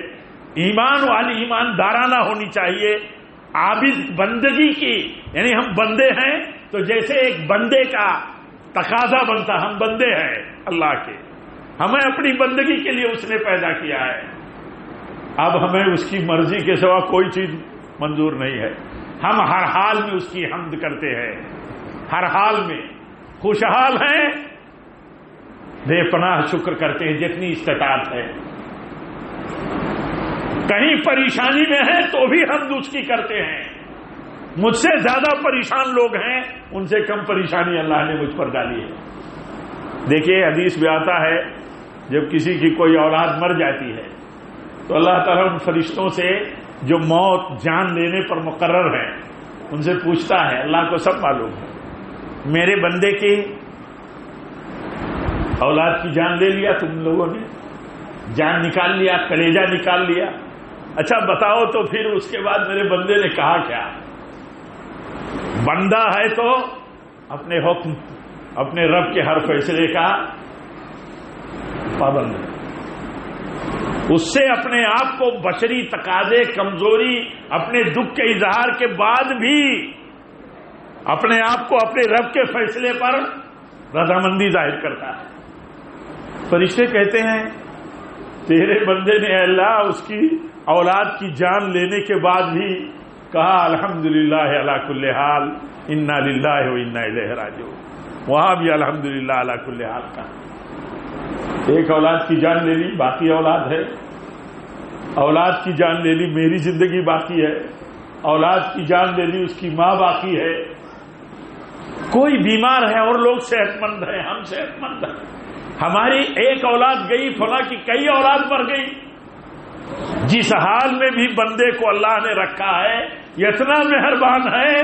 ایمان والی ایماندارانہ ہونی چاہیے، عابد بندگی کی، یعنی ہم بندے ہیں تو جیسے ایک بندے کا تقاضا بنتا، ہم بندے ہیں اللہ کے، ہمیں اپنی بندگی کے لیے اس نے پیدا کیا ہے، اب ہمیں اس کی مرضی کے سوا کوئی چیز منظور نہیں ہے، ہم ہر حال میں اس کی حمد کرتے ہیں، ہر حال میں خوشحال ہیں، بے پناہ شکر کرتے ہیں جتنی استطاعت ہے، کہیں پریشانی میں ہے تو بھی حمد اس کی کرتے ہیں، مجھ سے زیادہ پریشان لوگ ہیں، ان سے کم پریشانی اللہ نے مجھ پر ڈالی ہے۔ دیکھیے حدیث میں آتا ہے جب کسی کی کوئی اولاد مر جاتی ہے تو اللہ تعالیٰ ان فرشتوں سے جو موت جان لینے پر مقرر ہیں ان سے پوچھتا ہے، اللہ کو سب معلوم ہے، میرے بندے کی اولاد کی جان لے لیا تم لوگوں نے، جان نکال لیا، کلیجہ نکال لیا، اچھا بتاؤ تو پھر اس کے بعد میرے بندے نے کہا کیا؟ بندہ ہے تو اپنے حکم، اپنے رب کے ہر فیصلے کا پابند ہے، اس سے اپنے آپ کو بشری تقاضے، کمزوری، اپنے دکھ کے اظہار کے بعد بھی اپنے آپ کو اپنے رب کے فیصلے پر رضامندی ظاہر کرتا ہے۔ فرشتے کہتے ہیں تیرے بندے نے اللہ اس کی اولاد کی جان لینے کے بعد بھی کہا الحمدللہ علی کل حال انا للہ و انا الیہ راجعون، وہاں بھی الحمدللہ علی کل حال کا، ایک اولاد کی جان لے لی، باقی اولاد ہے، اولاد کی جان لے لی، میری زندگی باقی ہے، اولاد کی جان لے لی، اس کی ماں باقی ہے، کوئی بیمار ہے اور لوگ صحت مند ہیں، ہم صحت مند ہیں، ہماری ایک اولاد گئی، فلاں کی کئی اولاد مر گئی، جس حال میں بھی بندے کو اللہ نے رکھا ہے، اتنا مہربان ہے،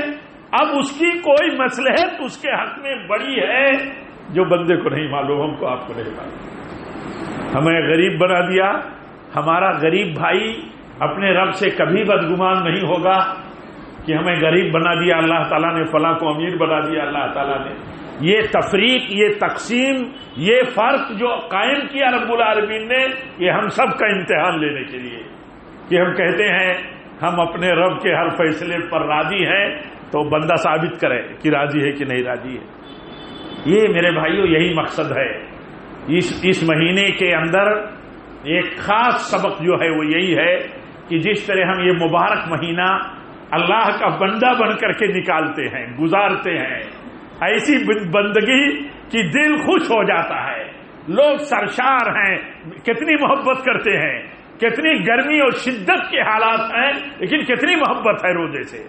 اب اس کی کوئی مصلحت اس کے حق میں بڑی ہے جو بندے کو نہیں معلوم، ہم کو آپ کو نہیں معلوم، ہمیں غریب بنا دیا، ہمارا غریب بھائی اپنے رب سے کبھی بدگمان نہیں ہوگا کہ ہمیں غریب بنا دیا اللہ تعالیٰ نے، فلاں کو امیر بنا دیا اللہ تعالیٰ نے، یہ تفریق، یہ تقسیم، یہ فرق جو قائم کیا رب العالمین نے، یہ ہم سب کا امتحان لینے کے لیے کہ ہم کہتے ہیں ہم اپنے رب کے ہر فیصلے پر راضی ہیں، تو بندہ ثابت کرے کہ راضی ہے کہ نہیں راضی ہے۔ یہ میرے بھائیوں یہی مقصد ہے، اس مہینے کے اندر ایک خاص سبق جو ہے وہ یہی ہے کہ جس طرح ہم یہ مبارک مہینہ اللہ کا بندہ بن کر کے نکالتے ہیں، گزارتے ہیں، ایسی بندگی کہ دل خوش ہو جاتا ہے، لوگ سرشار ہیں، کتنی محبت کرتے ہیں، کتنی گرمی اور شدت کے حالات ہیں لیکن کتنی محبت ہے روزے سے۔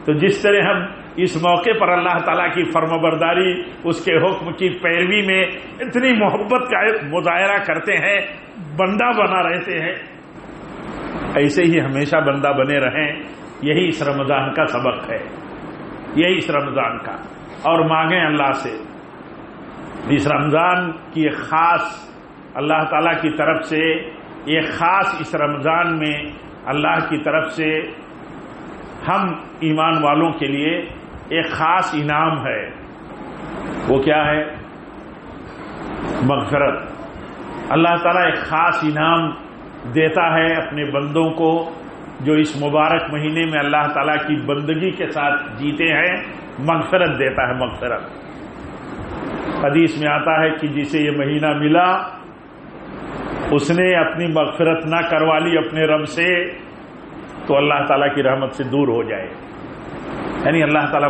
تو جس طرح ہم اس موقع پر اللہ تعالیٰ کی فرمانبرداری، اس کے حکم کی پیروی میں اتنی محبت کا مظاہرہ کرتے ہیں، بندہ بنا رہتے ہیں، ایسے ہی ہمیشہ بندہ بنے رہیں، یہی اس رمضان کا سبق ہے، یہی اس رمضان کا، اور مانگیں اللہ سے اس رمضان کی ایک خاص اللہ تعالیٰ کی طرف سے ایک خاص اس رمضان میں اللہ کی طرف سے ہم ایمان والوں کے لیے ایک خاص انعام ہے. وہ کیا ہے؟ مغفرت. اللہ تعالیٰ ایک خاص انعام دیتا ہے اپنے بندوں کو جو اس مبارک مہینے میں اللہ تعالیٰ کی بندگی کے ساتھ جیتے ہیں. مغفرت دیتا ہے، مغفرت. حدیث میں آتا ہے کہ جسے یہ مہینہ ملا اس نے اپنی مغفرت نہ کروا لی اپنے رب سے تو اللہ تعالیٰ کی رحمت سے دور ہو جائے. یعنی اللہ تعالیٰ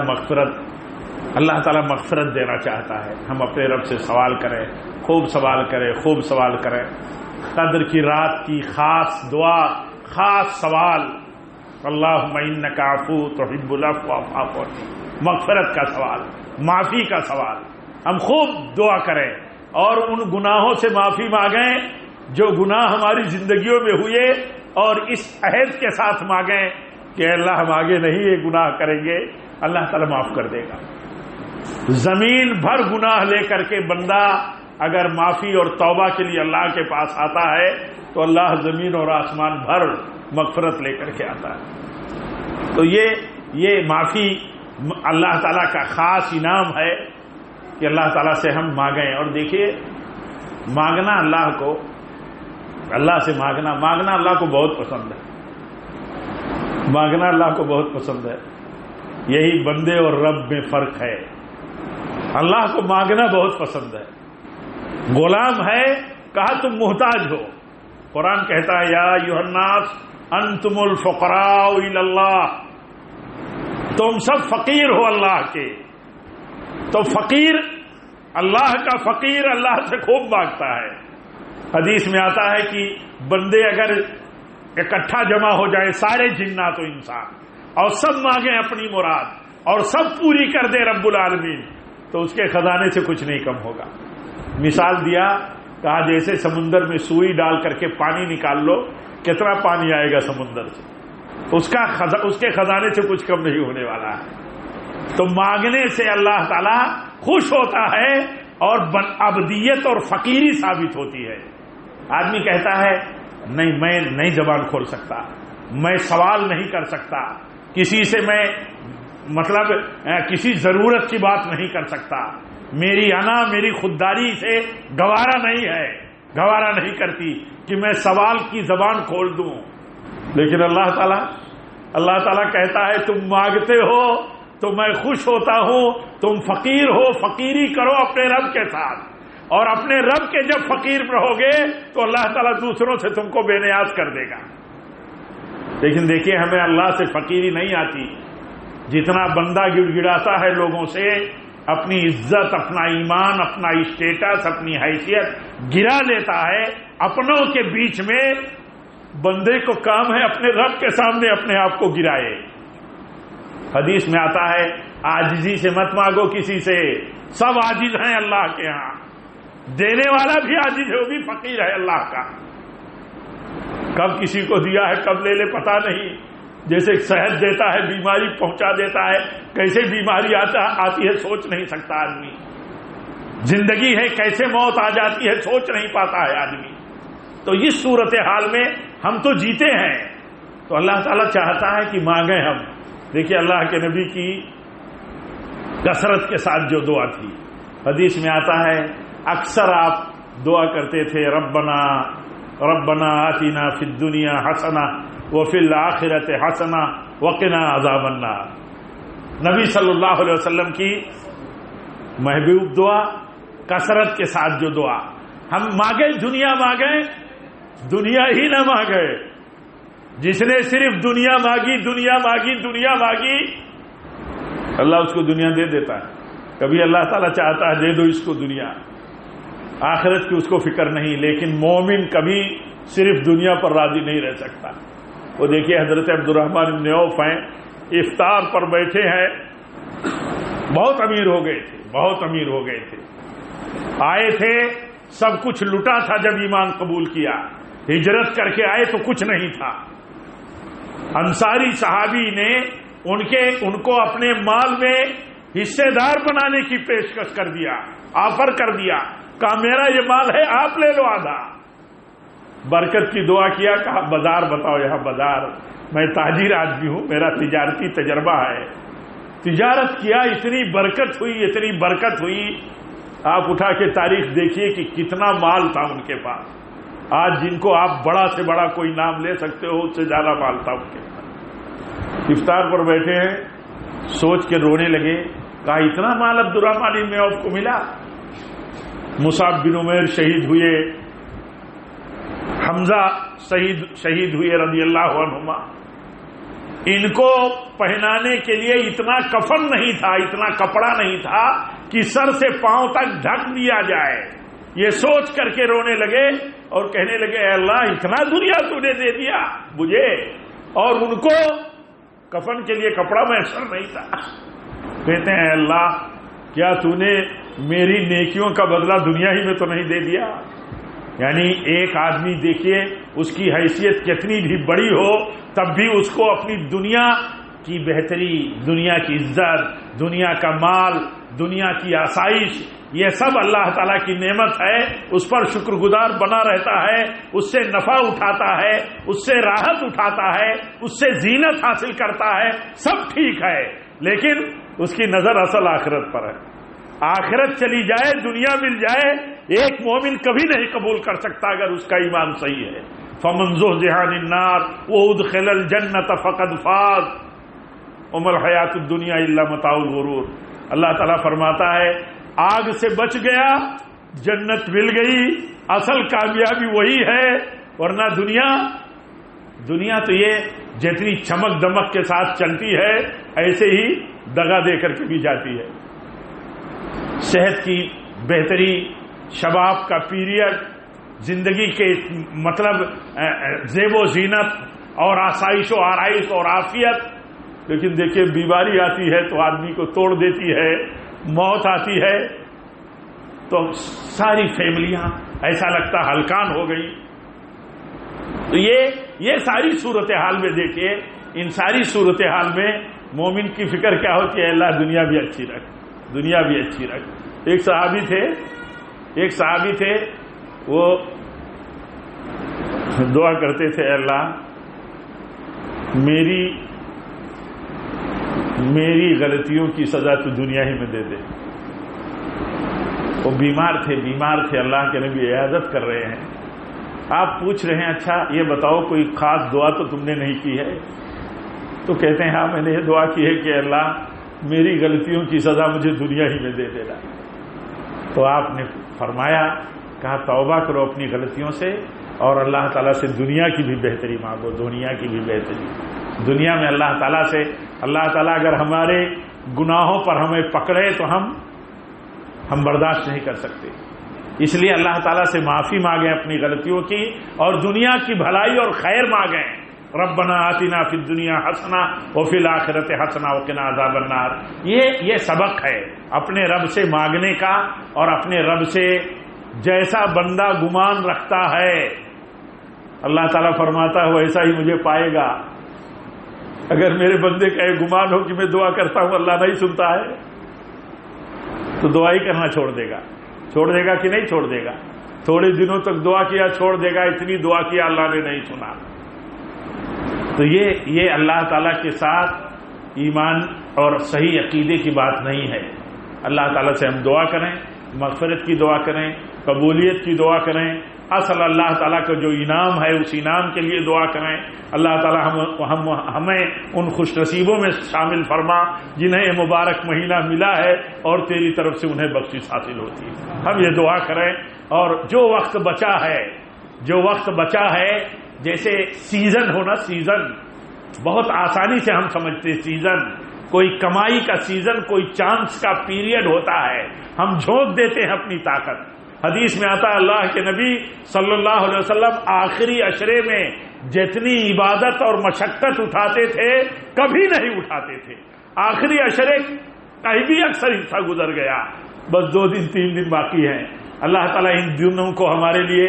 مغفرت دینا چاہتا ہے. ہم اپنے رب سے سوال کریں، خوب سوال کریں. قدر کی رات کی خاص دعا، خاص سوال، اللہم انک عفو تحب العفو فاعف عنی. مغفرت کا سوال، معافی کا سوال. ہم خوب دعا کریں اور ان گناہوں سے معافی مانگیں جو گناہ ہماری زندگیوں میں ہوئے، اور اس عہد کے ساتھ مانگیں کہ اللہ ہم آگے نہیں یہ گناہ کریں گے. اللہ تعالیٰ معاف کر دے گا. زمین بھر گناہ لے کر کے بندہ اگر معافی اور توبہ کے لیے اللہ کے پاس آتا ہے تو اللہ زمین اور آسمان بھر مغفرت لے کر کے آتا ہے. تو یہ معافی اللہ تعالیٰ کا خاص انعام ہے کہ اللہ تعالیٰ سے ہم مانگیں. اور دیکھیے مانگنا اللہ سے مانگنا اللہ کو بہت پسند ہے. مانگنا اللہ کو بہت پسند ہے. یہی بندے اور رب میں فرق ہے. اللہ کو مانگنا بہت پسند ہے. غلام ہے کہا تم محتاج ہو. قرآن کہتا ہے یا ایھا الناس انتم الفقراء الی اللہ، تم سب فقیر ہو اللہ کے. تو فقیر، اللہ کا فقیر اللہ سے خوب مانگتا ہے. حدیث میں آتا ہے کہ بندے اگر اکٹھا جمع ہو جائے سارے جنات و انسان اور سب مانگیں اپنی مراد اور سب پوری کر دے رب العالمین تو اس کے خزانے سے کچھ نہیں کم ہوگا. مثال دیا، کہا جیسے سمندر میں سوئی ڈال کر کے پانی نکال لو، کتنا پانی آئے گا سمندر سے، اس کے خزانے سے کچھ کم نہیں ہونے والا ہے. تو مانگنے سے اللہ تعالیٰ خوش ہوتا ہے اور عبدیت اور فقیری ثابت ہوتی ہے. آدمی کہتا ہے نہیں میں نہیں زبان کھول سکتا، میں سوال نہیں کر سکتا، کسی سے میں کسی ضرورت کی بات نہیں کر سکتا، میری خودداری سے گوارا نہیں کرتی کہ میں سوال کی زبان کھول دوں. لیکن اللہ تعالیٰ کہتا ہے تم مانگتے ہو تو میں خوش ہوتا ہوں. تم فقیر ہو، فقیری کرو اپنے رب کے ساتھ، اور اپنے رب کے جب فقیر رہو گے تو اللہ تعالیٰ دوسروں سے تم کو بے نیاز کر دے گا. لیکن دیکھیے ہمیں اللہ سے فقیری نہیں آتی. جتنا بندہ گڑ گڑاتا ہے لوگوں سے، اپنی عزت، اپنا ایمان، اپنا اسٹیٹس، اپنی حیثیت گرا لیتا ہے اپنوں کے بیچ میں. بندے کو کام ہے اپنے رب کے سامنے اپنے آپ کو گرائے. حدیث میں آتا ہے عاجزی سے مت مانگو کسی سے، سب عاجز ہیں اللہ کے ہاں. دینے والا بھی عاجز ہے، وہ بھی فقیر ہے اللہ کا. کب کسی کو دیا ہے کب لے لے پتہ نہیں. جیسے صحت دیتا ہے، بیماری پہنچا دیتا ہے، کیسے بیماری آتی ہے سوچ نہیں سکتا آدمی. زندگی ہے کیسے موت آ جاتی ہے سوچ نہیں پاتا ہے آدمی. تو اس صورتحال میں ہم تو جیتے ہیں. تو اللہ تعالیٰ چاہتا ہے کہ مانگیں ہم. دیکھیے اللہ کے نبی کی کثرت کے ساتھ جو دعا تھی، حدیث میں آتا ہے اکثر آپ دعا کرتے تھے ربنا آتنا فی الدنیا حسنہ وفی الآخرۃ حسنہ وقنا عذاب النار. نبی صلی اللہ علیہ وسلم کی محبوب دعا، کثرت کے ساتھ جو دعا. ہم مانگے دنیا ہی نہ مانگے. جس نے صرف دنیا مانگی اللہ اس کو دنیا دے دیتا ہے. کبھی اللہ تعالیٰ چاہتا ہے دے دو اس کو دنیا، آخرت کی اس کو فکر نہیں. لیکن مومن کبھی صرف دنیا پر راضی نہیں رہ سکتا. وہ دیکھیے حضرت عبدالرحمن بن عوف ہیں، افطار پر بیٹھے ہیں، بہت امیر ہو گئے تھے. آئے تھے، سب کچھ لٹا تھا جب ایمان قبول کیا. ہجرت کر کے آئے تو کچھ نہیں تھا. انصاری صحابی نے ان کو اپنے مال میں حصے دار بنانے کی پیشکش کر دیا، آفر کر دیا، کہا میرا یہ مال ہے آپ لے لو آدھا۔ برکت کی دعا کیا، کہا بازار بتاؤ، یہاں بازار، میں تاجر آدمی ہوں، میرا تجارتی تجربہ ہے، تجارت کیا، اتنی برکت ہوئی، اتنی برکت ہوئی۔ آپ اٹھا کے تاریخ دیکھیے کہ کتنا مال تھا ان کے پاس۔ آج جن کو آپ بڑا سے بڑا کوئی نام لے سکتے ہو، اس سے زیادہ مال تھا ان کے پاس۔ افطار پر بیٹھے ہیں، سوچ کے رونے لگے، کہا اتنا مال عبدالرحمن بن عوف کو ملا۔ مصعب بن عمیر شہید ہوئے، حمزہ شہید ہوئے رضی اللہ عنہما۔ ان کو پہنانے کے لیے اتنا کفن نہیں تھا، اتنا کپڑا نہیں تھا کہ سر سے پاؤں تک ڈھک دیا جائے۔ یہ سوچ کر کے رونے لگے اور کہنے لگے اے اللہ اتنا دنیا تو نے دے دیا مجھے، اور ان کو کفن کے لیے کپڑا میسر نہیں تھا۔ کہتے ہیں اے اللہ کیا تو نے میری نیکیوں کا بدلہ دنیا ہی میں تو نہیں دے دیا؟ یعنی ایک آدمی دیکھیے اس کی حیثیت کتنی بھی بڑی ہو تب بھی اس کو اپنی دنیا کی بہتری، دنیا کی عزت، دنیا کا مال، دنیا کی آسائش، یہ سب اللہ تعالیٰ کی نعمت ہے، اس پر شکر گزار بنا رہتا ہے، اس سے نفع اٹھاتا ہے، اس سے راحت اٹھاتا ہے، اس سے زینت حاصل کرتا ہے، سب ٹھیک ہے، لیکن اس کی نظر اصل آخرت پر ہے۔ آخرت چلی جائے، دنیا مل جائے، ایک مومن کبھی نہیں قبول کر سکتا اگر اس کا ایمان صحیح ہے۔ فَمَنْ زُحْزِحَ عَنِ النَّارِ وَأُدْخِلَ الْجَنَّةَ فَقَدْ فَازَ وَمَا الْحَيَاةُ الدُّنْيَا إِلَّا مَتَاعُ الْغُرُورِ۔ اللہ تعالیٰ فرماتا ہے آگ سے بچ گیا، جنت مل گئی، اصل کامیابی وہی ہے، ورنہ دنیا تو یہ جتنی چمک دمک کے ساتھ چلتی ہے ایسے ہی دغا دے کر کے بھی جاتی ہے۔ صحت کی بہتری، شباب کا پیریڈ، زندگی کے مطلب زیب و زینت اور آسائش و آرائش اور عافیت، لیکن دیکھیے بیماری آتی ہے تو آدمی کو توڑ دیتی ہے، موت آتی ہے تو ساری فیملیاں ایسا لگتا ہلکان ہو گئی۔ تو یہ ساری صورتحال میں دیکھیے، ان ساری صورتحال میں مومن کی فکر کیا ہوتی ہے؟ اللہ دنیا بھی اچھی رکھ، دنیا بھی اچھی رکھ۔ ایک صحابی تھے وہ دعا کرتے تھے اے اللہ میری غلطیوں کی سزا تو دنیا ہی میں دے دے۔ وہ بیمار تھے، اللہ کے نبی عیادت کر رہے ہیں، آپ پوچھ رہے ہیں اچھا یہ بتاؤ کوئی خاص دعا تو تم نے نہیں کی ہے؟ تو کہتے ہیں ہاں میں نے یہ دعا کی ہے کہ اللہ میری غلطیوں کی سزا مجھے دنیا ہی میں دے دینا۔ تو آپ نے فرمایا، کہا توبہ کرو اپنی غلطیوں سے اور اللہ تعالیٰ سے دنیا کی بھی بہتری مانگو، دنیا کی بھی بہتری۔ دنیا میں اللہ تعالیٰ اگر ہمارے گناہوں پر ہمیں پکڑے تو ہم برداشت نہیں کر سکتے، اس لیے اللہ تعالیٰ سے معافی مانگیں اپنی غلطیوں کی اور دنیا کی بھلائی اور خیر مانگیں۔ ربنا آتنا فی الدنیا حسنہ وفی الآخرۃ حسنہ وقنا عذاب النار۔ یہ سبق ہے اپنے رب سے مانگنے کا، اور اپنے رب سے جیسا بندہ گمان رکھتا ہے اللہ تعالیٰ فرماتا ہے ویسا ہی مجھے پائے گا۔ اگر میرے بندے کا یہ گمان ہو کہ میں دعا کرتا ہوں اللہ نہیں سنتا ہے تو دعا ہی کرنا چھوڑ دے گا کہ نہیں چھوڑ دے گا؟ تھوڑے دنوں تک دعا کیا چھوڑ دے گا، اتنی دعا کیا اللہ نے نہیں سنا۔ تو یہ اللہ تعالیٰ کے ساتھ ایمان اور صحیح عقیدے کی بات نہیں ہے۔ اللہ تعالیٰ سے ہم دعا کریں، مغفرت کی دعا کریں، قبولیت کی دعا کریں، اصل اللہ تعالیٰ کا جو انعام ہے اس انعام کے لیے دعا کریں۔ اللہ تعالیٰ ہمیں ان خوش نصیبوں میں شامل فرما جنہیں یہ مبارک مہینہ ملا ہے اور تیری طرف سے انہیں بخشش حاصل ہوتی ہے۔ ہم یہ دعا کریں، اور جو وقت بچا ہے جیسے سیزن ہونا، سیزن بہت آسانی سے ہم سمجھتے ہیں، سیزن کوئی کمائی کا سیزن، کوئی چانس کا پیریڈ ہوتا ہے، ہم جھونک دیتے ہیں اپنی طاقت۔ حدیث میں آتا ہے اللہ کے نبی صلی اللہ علیہ وسلم آخری عشرے میں جتنی عبادت اور مشقت اٹھاتے تھے کبھی نہیں اٹھاتے تھے۔ آخری عشرے کا بھی اکثر حصہ گزر گیا، بس 2 دن 3 دن باقی ہیں۔ اللہ تعالیٰ ان دنوں کو ہمارے لیے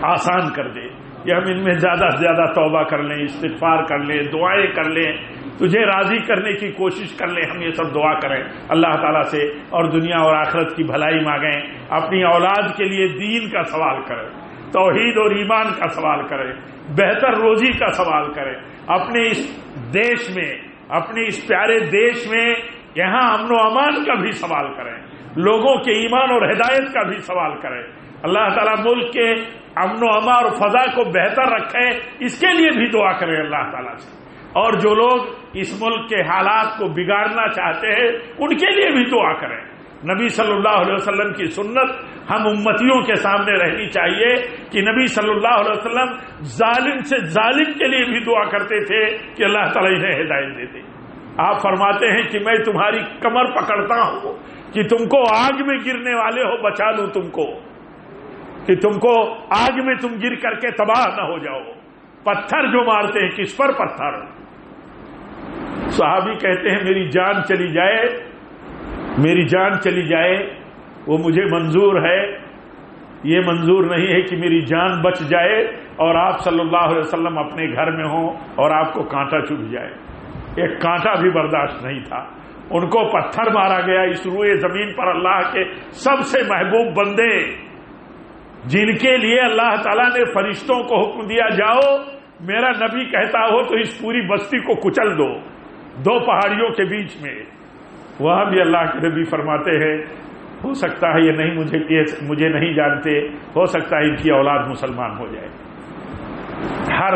آسان کر دے، کہ ہم ان میں زیادہ سے زیادہ توبہ کر لیں، استغفار کر لیں، دعائیں کر لیں، تجھے راضی کرنے کی کوشش کر لیں. ہم یہ سب دعا کریں اللہ تعالیٰ سے اور دنیا اور آخرت کی بھلائی مانگیں. اپنی اولاد کے لیے دین کا سوال کریں, توحید اور ایمان کا سوال کریں, بہتر روزی کا سوال کریں. اپنے اس دیش میں, اپنے اس پیارے دیش میں یہاں امن و امان کا بھی سوال کریں, لوگوں کے ایمان اور ہدایت کا بھی سوال کریں. اللہ تعالیٰ ملک کے امن و امان اور فضا کو بہتر رکھے, اس کے لیے بھی دعا کریں اللہ تعالیٰ سے. اور جو لوگ اس ملک کے حالات کو بگاڑنا چاہتے ہیں ان کے لیے بھی دعا کریں. نبی صلی اللہ علیہ وسلم کی سنت ہم امتیوں کے سامنے رہنی چاہیے کہ نبی صلی اللہ علیہ وسلم ظالم سے ظالم کے لیے بھی دعا کرتے تھے کہ اللہ تعالیٰ انہیں ہدایت دے دے. آپ فرماتے ہیں کہ میں تمہاری کمر پکڑتا ہوں کہ تم کو آگ میں گرنے والے ہو بچا لوں تم کو, کہ تم کو آگ میں تم گر کر کے تباہ نہ ہو جاؤ. پتھر جو مارتے ہیں, کس پر پتھر؟ صحابی کہتے ہیں میری جان چلی جائے, میری جان چلی جائے وہ مجھے منظور ہے, یہ منظور نہیں ہے کہ میری جان بچ جائے اور آپ صلی اللہ علیہ وسلم اپنے گھر میں ہوں اور آپ کو کانٹا چبھ جائے. ایک کانٹا بھی برداشت نہیں تھا. ان کو پتھر مارا گیا. اس روئے زمین پر اللہ کے سب سے محبوب بندے جن کے لیے اللہ تعالیٰ نے فرشتوں کو حکم دیا جاؤ میرا نبی کہتا ہو تو اس پوری بستی کو کچل دو, دو پہاڑیوں کے بیچ میں, وہاں بھی اللہ کے نبی فرماتے ہیں ہو سکتا ہے یہ مجھے نہیں جانتے, ہو سکتا ہے ان کی اولاد مسلمان ہو جائے. ہر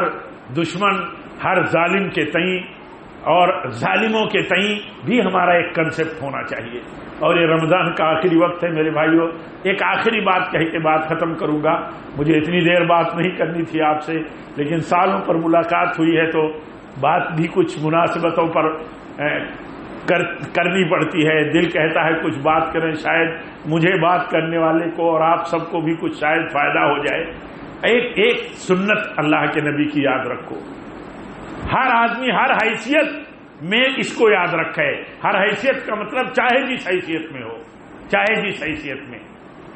دشمن, ہر ظالم کے تئیں اور ظالموں کے تئیں بھی ہمارا ایک کنسپٹ ہونا چاہیے. اور یہ رمضان کا آخری وقت ہے میرے بھائیوں, ایک آخری بات کہہ کے بات ختم کروں گا. مجھے اتنی دیر بات نہیں کرنی تھی آپ سے, لیکن سالوں پر ملاقات ہوئی ہے تو بات بھی کچھ مناسبتوں پر کرنی پڑتی ہے. دل کہتا ہے کچھ بات کریں, شاید مجھے بات کرنے والے کو اور آپ سب کو بھی کچھ شاید فائدہ ہو جائے. ایک سنت اللہ کے نبی کی یاد رکھو. ہر آدمی ہر حیثیت میں اس کو یاد رکھے. ہر حیثیت کا مطلب چاہے جس حیثیت میں ہو, چاہے جس حیثیت میں.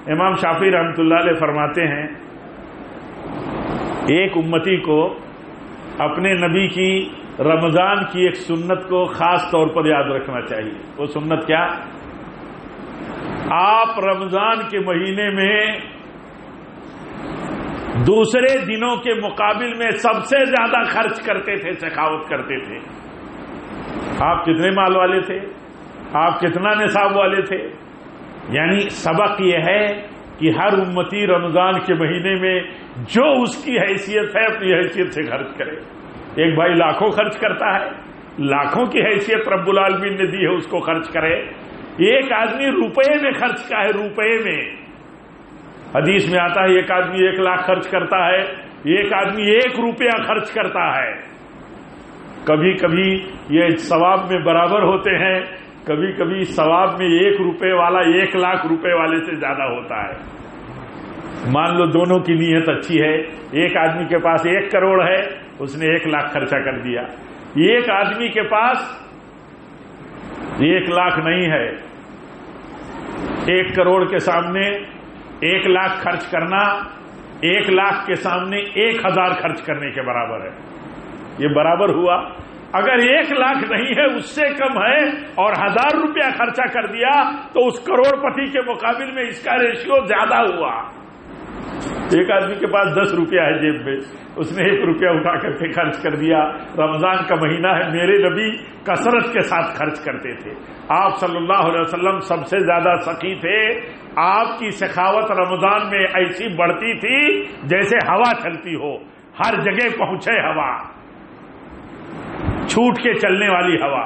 امام شافعی رحمۃ اللہ علیہ فرماتے ہیں ایک امتی کو اپنے نبی کی رمضان کی ایک سنت کو خاص طور پر یاد رکھنا چاہیے. وہ سنت کیا؟ آپ رمضان کے مہینے میں دوسرے دنوں کے مقابل میں سب سے زیادہ خرچ کرتے تھے, سخاوت کرتے تھے. آپ کتنے مال والے تھے؟ آپ کتنا نصاب والے تھے؟ یعنی سبق یہ ہے کہ ہر امتی رمضان کے مہینے میں جو اس کی حیثیت ہے اپنی حیثیت سے خرچ کرے. ایک بھائی لاکھوں خرچ کرتا ہے, لاکھوں کی حیثیت رب العالمین نے دی ہے, اس کو خرچ کرے. ایک آدمی روپے میں خرچ کا ہے, روپے میں. حدیث میں آتا ہے ایک آدمی 1 لاکھ خرچ کرتا ہے, ایک آدمی 1 روپیہ خرچ کرتا ہے. کبھی کبھی یہ ثواب میں برابر ہوتے ہیں, کبھی کبھی ثواب میں 1 روپے والا 1 لاکھ روپے والے سے زیادہ ہوتا ہے. مان لو دونوں کی نیت اچھی ہے. ایک آدمی کے پاس 1 کروڑ ہے, اس نے 1 لاکھ خرچہ کر دیا. ایک آدمی کے پاس 1 لاکھ نہیں ہے, 1 کروڑ کے سامنے 1 لاکھ خرچ کرنا 1 لاکھ کے سامنے 1000 خرچ کرنے کے برابر ہے. یہ برابر ہوا. اگر 1 لاکھ نہیں ہے, اس سے کم ہے اور 1000 روپیہ خرچہ کر دیا تو اس کروڑ پتی کے مقابل میں اس کا ریشیو زیادہ ہوا. ایک آدمی کے پاس 10 روپیہ ہے جیب میں, اس نے 1 روپیہ اٹھا کر کے خرچ کر دیا. رمضان کا مہینہ ہے, میرے نبی کثرت کے ساتھ خرچ کرتے تھے. آپ صلی اللہ علیہ وسلم سب سے زیادہ سخی تھے. آپ کی سخاوت رمضان میں ایسی بڑھتی تھی جیسے ہوا چلتی ہو, ہر جگہ پہنچے ہوا, چھوٹ کے چلنے والی ہوا.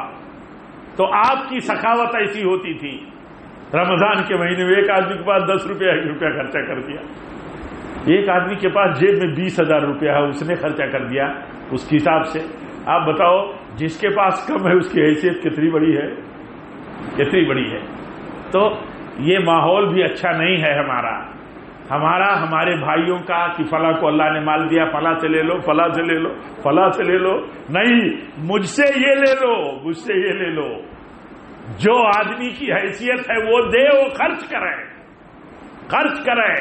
تو آپ کی سخاوت ایسی ہوتی تھی. رمضان کے مہینے میں ایک آدمی کے پاس 10 روپیہ 1 روپیہ خرچہ کر دیا. ایک آدمی کے پاس جیب میں 20,000 روپیہ ہے, اس نے خرچہ کر دیا اس کے حساب سے. آپ بتاؤ جس کے پاس کم ہے اس کی حیثیت کتنی بڑی ہے, کتنی بڑی ہے. تو یہ ماحول بھی اچھا نہیں ہے ہمارے بھائیوں کا کہ فلاں کو اللہ نے مال دیا, فلاں سے لے لو, فلاں سے لے لو, فلاں سے لے لو. نہیں, مجھ سے یہ لے لو, مجھ سے یہ لے لو. جو آدمی کی حیثیت ہے وہ دے, وہ خرچ کرے, خرچ کرے.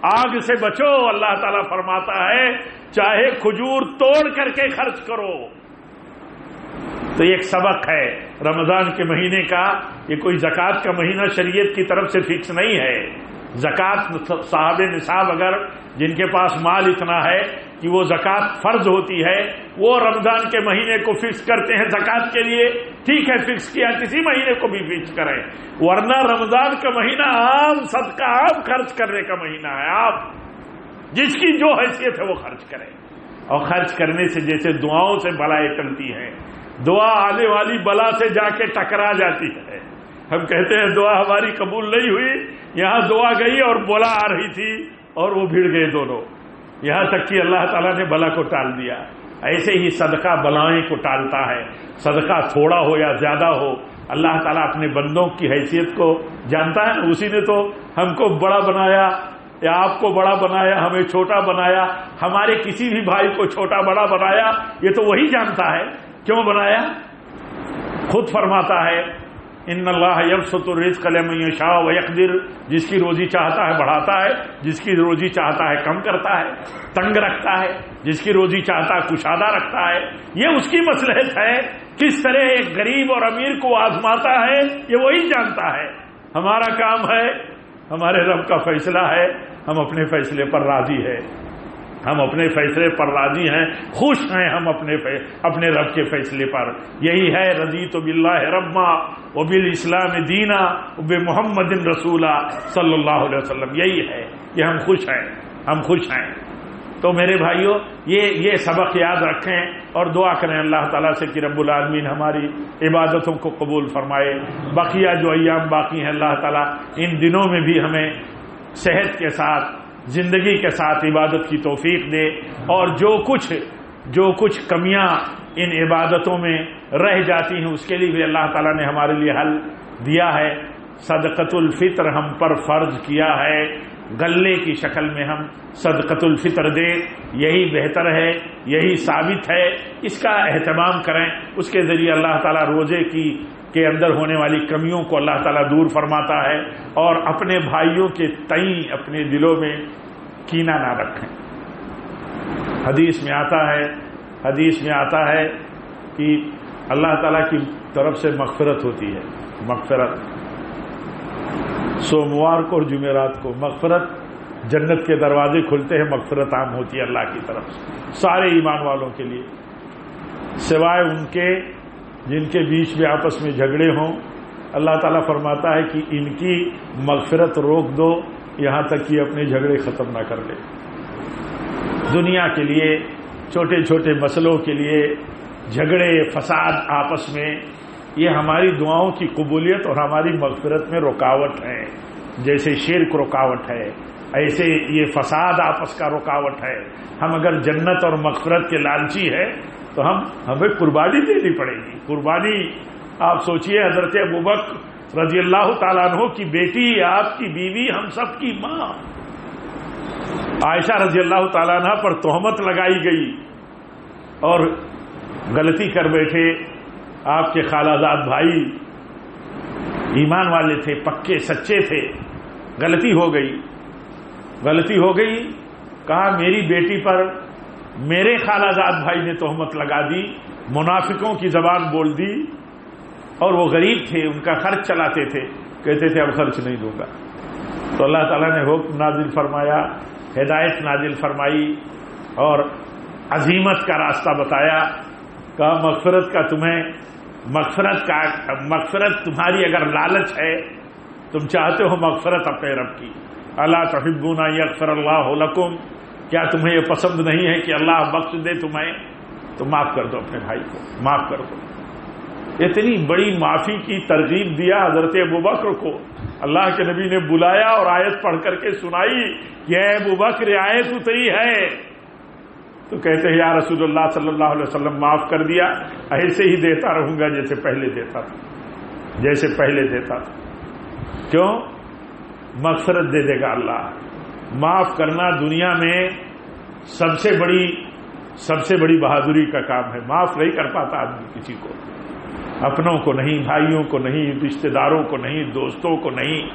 آگ سے بچو. اللہ تعالیٰ فرماتا ہے چاہے کھجور توڑ کر کے خرچ کرو, تو یہ ایک سبق ہے رمضان کے مہینے کا. یہ کوئی زکوٰۃ کا مہینہ شریعت کی طرف سے فکس نہیں ہے. زکوٰۃ صاحب نصاب اگر جن کے پاس مال اتنا ہے کہ وہ زکوٰۃ فرض ہوتی ہے وہ رمضان کے مہینے کو فکس کرتے ہیں زکوٰۃ کے لیے، ٹھیک ہے فکس کیا، کسی مہینے کو بھی فکس کریں، ورنہ رمضان کا مہینہ عام صدقہ عام خرچ کرنے کا مہینہ ہے. آپ جس کی جو حیثیت ہے وہ خرچ کریں، اور خرچ کرنے سے جیسے دعاؤں سے بلائیں ٹلتی ہیں، دعا آنے والی بلا سے جا کے ٹکرا جاتی ہے. ہم کہتے ہیں دعا ہماری قبول نہیں ہوئی، یہاں دعا گئی اور بلا آ رہی تھی اور وہ بھیڑ گئے دونوں، یہاں تک کہ اللہ تعالیٰ نے بلا کو ٹال دیا. ایسے ہی صدقہ بلائیں کو ٹالتا ہے. صدقہ تھوڑا ہو یا زیادہ ہو، اللہ تعالیٰ اپنے بندوں کی حیثیت کو جانتا ہے. اسی نے تو ہم کو بڑا بنایا یا آپ کو بڑا بنایا، ہمیں چھوٹا بنایا، ہمارے کسی بھی بھائی کو چھوٹا بڑا بنایا، یہ تو وہی جانتا ہے کیوں بنایا. خود فرماتا ہے ان اللہ یبسط الرزق لمن یشاء ویقدر، جس کی روزی چاہتا ہے بڑھاتا ہے، جس کی روزی چاہتا ہے کم کرتا ہے، تنگ رکھتا ہے، جس کی روزی چاہتا ہے کشادہ رکھتا ہے. یہ اس کی مصلحت ہے. کس طرح ایک غریب اور امیر کو آزماتا ہے یہ وہی جانتا ہے. ہمارا کام ہے، ہمارے رب کا فیصلہ ہے، ہم اپنے فیصلے پر راضی ہیں، ہم اپنے فیصلے پر راضی ہیں، خوش ہیں ہم اپنے رب کے فیصلے پر. یہی ہے رضیت باللہ ربا وبالاسلام دینا وبمحمد رسولا صلی اللہ علیہ وسلم. یہی ہے کہ ہم خوش ہیں، ہم خوش ہیں. تو میرے بھائیوں یہ سبق یاد رکھیں اور دعا کریں اللہ تعالیٰ سے کہ رب العالمین ہماری عبادتوں کو قبول فرمائے. بقیہ جو ایام باقی ہیں اللہ تعالیٰ ان دنوں میں بھی ہمیں صحت کے ساتھ زندگی کے ساتھ عبادت کی توفیق دے، اور جو کچھ کمیاں ان عبادتوں میں رہ جاتی ہیں اس کے لیے بھی اللہ تعالیٰ نے ہمارے لیے حل دیا ہے. صدقۃ الفطر ہم پر فرض کیا ہے، غلے کی شکل میں ہم صدقۃ الفطر دیں، یہی بہتر ہے، یہی ثابت ہے. اس کا اہتمام کریں، اس کے ذریعے اللہ تعالیٰ روزے کے اندر ہونے والی کمیوں کو اللہ تعالیٰ دور فرماتا ہے. اور اپنے بھائیوں کے تئیں اپنے دلوں میں کینہ نہ رکھیں. حدیث میں آتا ہے کہ اللہ تعالیٰ کی طرف سے مغفرت ہوتی ہے. مغفرت سوموار کو اور جمعرات کو مغفرت، جنت کے دروازے کھلتے ہیں، مغفرت عام ہوتی ہے اللہ کی طرف سے سارے ایمان والوں کے لیے، سوائے ان کے جن کے بیچ میں آپس میں جھگڑے ہوں. اللہ تعالیٰ فرماتا ہے کہ ان کی مغفرت روک دو یہاں تک کہ اپنے جھگڑے ختم نہ کر لے. دنیا کے لیے چھوٹے چھوٹے مسئلوں کے لیے جھگڑے فساد آپس میں، یہ ہماری دعاؤں کی قبولیت اور ہماری مغفرت میں رکاوٹ ہے. جیسے شرک رکاوٹ ہے، ایسے یہ فساد آپس کا رکاوٹ ہے. ہم اگر جنت اور مغفرت کے لالچی ہے تو ہمیں قربانی دینی پڑے گی. قربانی آپ سوچئے، حضرت ابوبکر رضی اللہ تعالیٰ عنہ کی بیٹی، آپ کی بیوی، ہم سب کی ماں عائشہ رضی اللہ تعالیٰ عنہ پر تہمت لگائی گئی اور غلطی کر بیٹھے. آپ کے خالہ زاد بھائی ایمان والے تھے، پکے سچے تھے، غلطی ہو گئی. کہا میری بیٹی پر میرے خالہ زاد بھائی نے تہمت لگا دی، منافقوں کی زبان بول دی، اور وہ غریب تھے، ان کا خرچ چلاتے تھے، کہتے تھے اب خرچ نہیں دوں گا. تو اللہ تعالیٰ نے حکم نازل فرمایا، ہدایت نازل فرمائی اور عزیمت کا راستہ بتایا. کہا مغفرت تمہاری اگر لالچ ہے، تم چاہتے ہو مغفرت اپنے رب کی، الا تحبون ان یغفر اللہ لکم، کیا تمہیں یہ پسند نہیں ہے کہ اللہ بخش دے تمہیں؟ تو معاف کر دو اپنے بھائی کو، معاف کر دو. اتنی بڑی معافی کی ترغیب دیا حضرت ابوبکر کو. اللہ کے نبی نے بلایا اور آیت پڑھ کر کے سنائی کہ اے ابوبکر آیت اتری ہے. تو کہتے ہیں یا رسول اللہ صلی اللہ علیہ وسلم معاف کر دیا، ایسے ہی دیتا رہوں گا جیسے پہلے دیتا تھا. کیوں؟ مغفرت دے دے گا اللہ. معاف کرنا دنیا میں سب سے بڑی بہادری کا کام ہے. معاف نہیں کر پاتا آدمی کسی کو، اپنوں کو نہیں، بھائیوں کو نہیں، رشتہ داروں کو نہیں، دوستوں کو نہیں.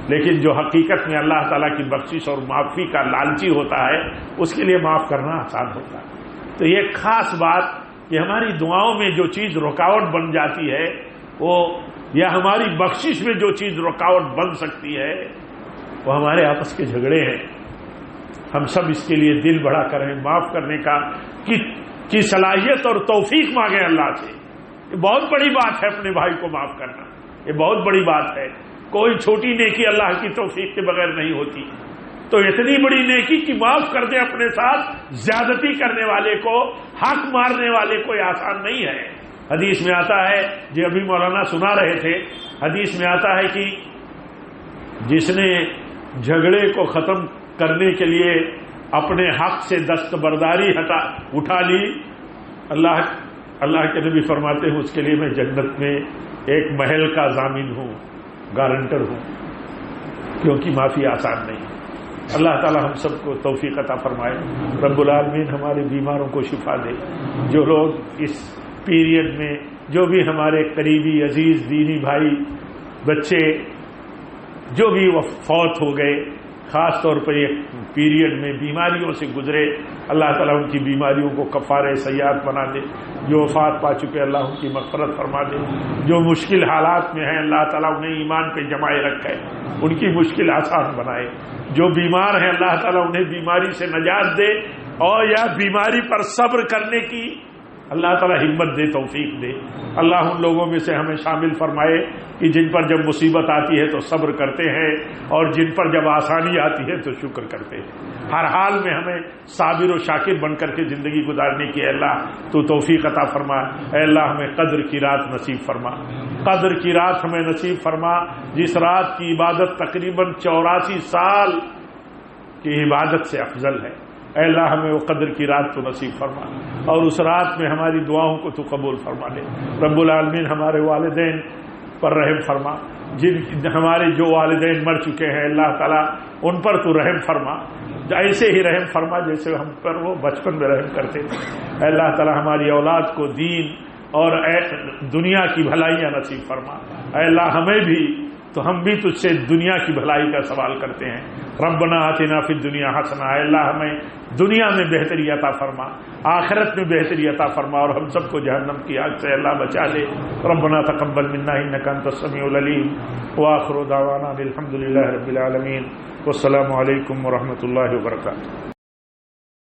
لیکن جو حقیقت میں اللہ تعالیٰ کی بخشش اور معافی کا لالچی ہوتا ہے اس کے لیے معاف کرنا آسان ہوتا ہے. تو یہ خاص بات کہ ہماری دعاؤں میں جو چیز رکاوٹ بن جاتی ہے وہ، یا ہماری بخشش میں جو چیز رکاوٹ بن سکتی ہے وہ ہمارے آپس کے جھگڑے ہیں. ہم سب اس کے لیے دل بڑا کریں، معاف کرنے کی صلاحیت اور توفیق مانگیں اللہ سے. یہ بہت بڑی بات ہے اپنے بھائی کو معاف کرنا، یہ بہت بڑی بات ہے. کوئی چھوٹی نیکی اللہ کی توفیق کے بغیر نہیں ہوتی. تو اتنی بڑی نیکی کہ معاف کر دیں اپنے ساتھ زیادتی کرنے والے کو، حق مارنے والے کو، یہ آسان نہیں ہے. حدیث میں آتا ہے، جو ابھی مولانا سنا رہے تھے، حدیث میں آتا ہے کہ جس نے جھگڑے کو ختم کرنے کے لیے اپنے حق سے دستبرداری اٹھا لی، اللہ کے نبی فرماتے ہیں اس کے لیے میں جنت میں ایک محل کا ضامن ہوں، گارنٹر ہوں، کیونکہ معافی آسان نہیں. اللہ تعالی ہم سب کو توفیق عطا فرمائے. رب العالمین ہمارے بیماروں کو شفا دے. جو لوگ اس پیریڈ میں، جو بھی ہمارے قریبی عزیز دینی بھائی، بچے جو بھی فوت ہو گئے، خاص طور پر یہ پیریڈ میں بیماریوں سے گزرے، اللہ تعالیٰ ان کی بیماریوں کو کفارہ سیئات بنا دے. جو وفات پا چکے اللہ ان کی مغفرت فرما دے. جو مشکل حالات میں ہیں اللہ تعالیٰ انہیں ایمان پہ جمائے رکھے، ان کی مشکل آسان بنائے. جو بیمار ہیں اللہ تعالیٰ انہیں بیماری سے نجات دے، اور یا بیماری پر صبر کرنے کی اللہ تعالیٰ ہمت دے، توفیق دے. اللہ ان لوگوں میں سے ہمیں شامل فرمائے کہ جن پر جب مصیبت آتی ہے تو صبر کرتے ہیں، اور جن پر جب آسانی آتی ہے تو شکر کرتے ہیں. ہر حال میں ہمیں صابر و شاکر بن کر کے زندگی گزارنے کی اے اللہ تو توفیق عطا فرما. اے اللہ ہمیں قدر کی رات نصیب فرما، قدر کی رات ہمیں نصیب فرما، جس رات کی عبادت تقریباً 84 سال کی عبادت سے افضل ہے. اے اللہ ہمیں وہ قدر کی رات تو نصیب فرما، اور اس رات میں ہماری دعاؤں کو تو قبول فرما لے. رب العالمین ہمارے والدین پر رحم فرما. ہمارے جو والدین مر چکے ہیں اللہ تعالیٰ ان پر تو رحم فرما، ایسے ہی رحم فرما جیسے ہم پر وہ بچپن میں رحم کرتے تھے. اے اللہ تعالیٰ ہماری اولاد کو دین اور دنیا کی بھلائیاں نصیب فرما. اے اللہ ہمیں بھی، تو ہم بھی تجھ سے دنیا کی بھلائی کا سوال کرتے ہیں. ربنا آتنا فی الدنیا حسنہ. اے اللہ ہمیں دنیا میں بہتری عطا فرما، آخرت میں بہتری عطا فرما، اور ہم سب کو جہنم کی آگ سے اللہ بچا لے. ربنا تقبل منا انک انت السمیع العلیم. وآخر دعوانا الحمد للہ رب العالمین. والسلام علیکم ورحمۃ اللہ وبرکاتہ.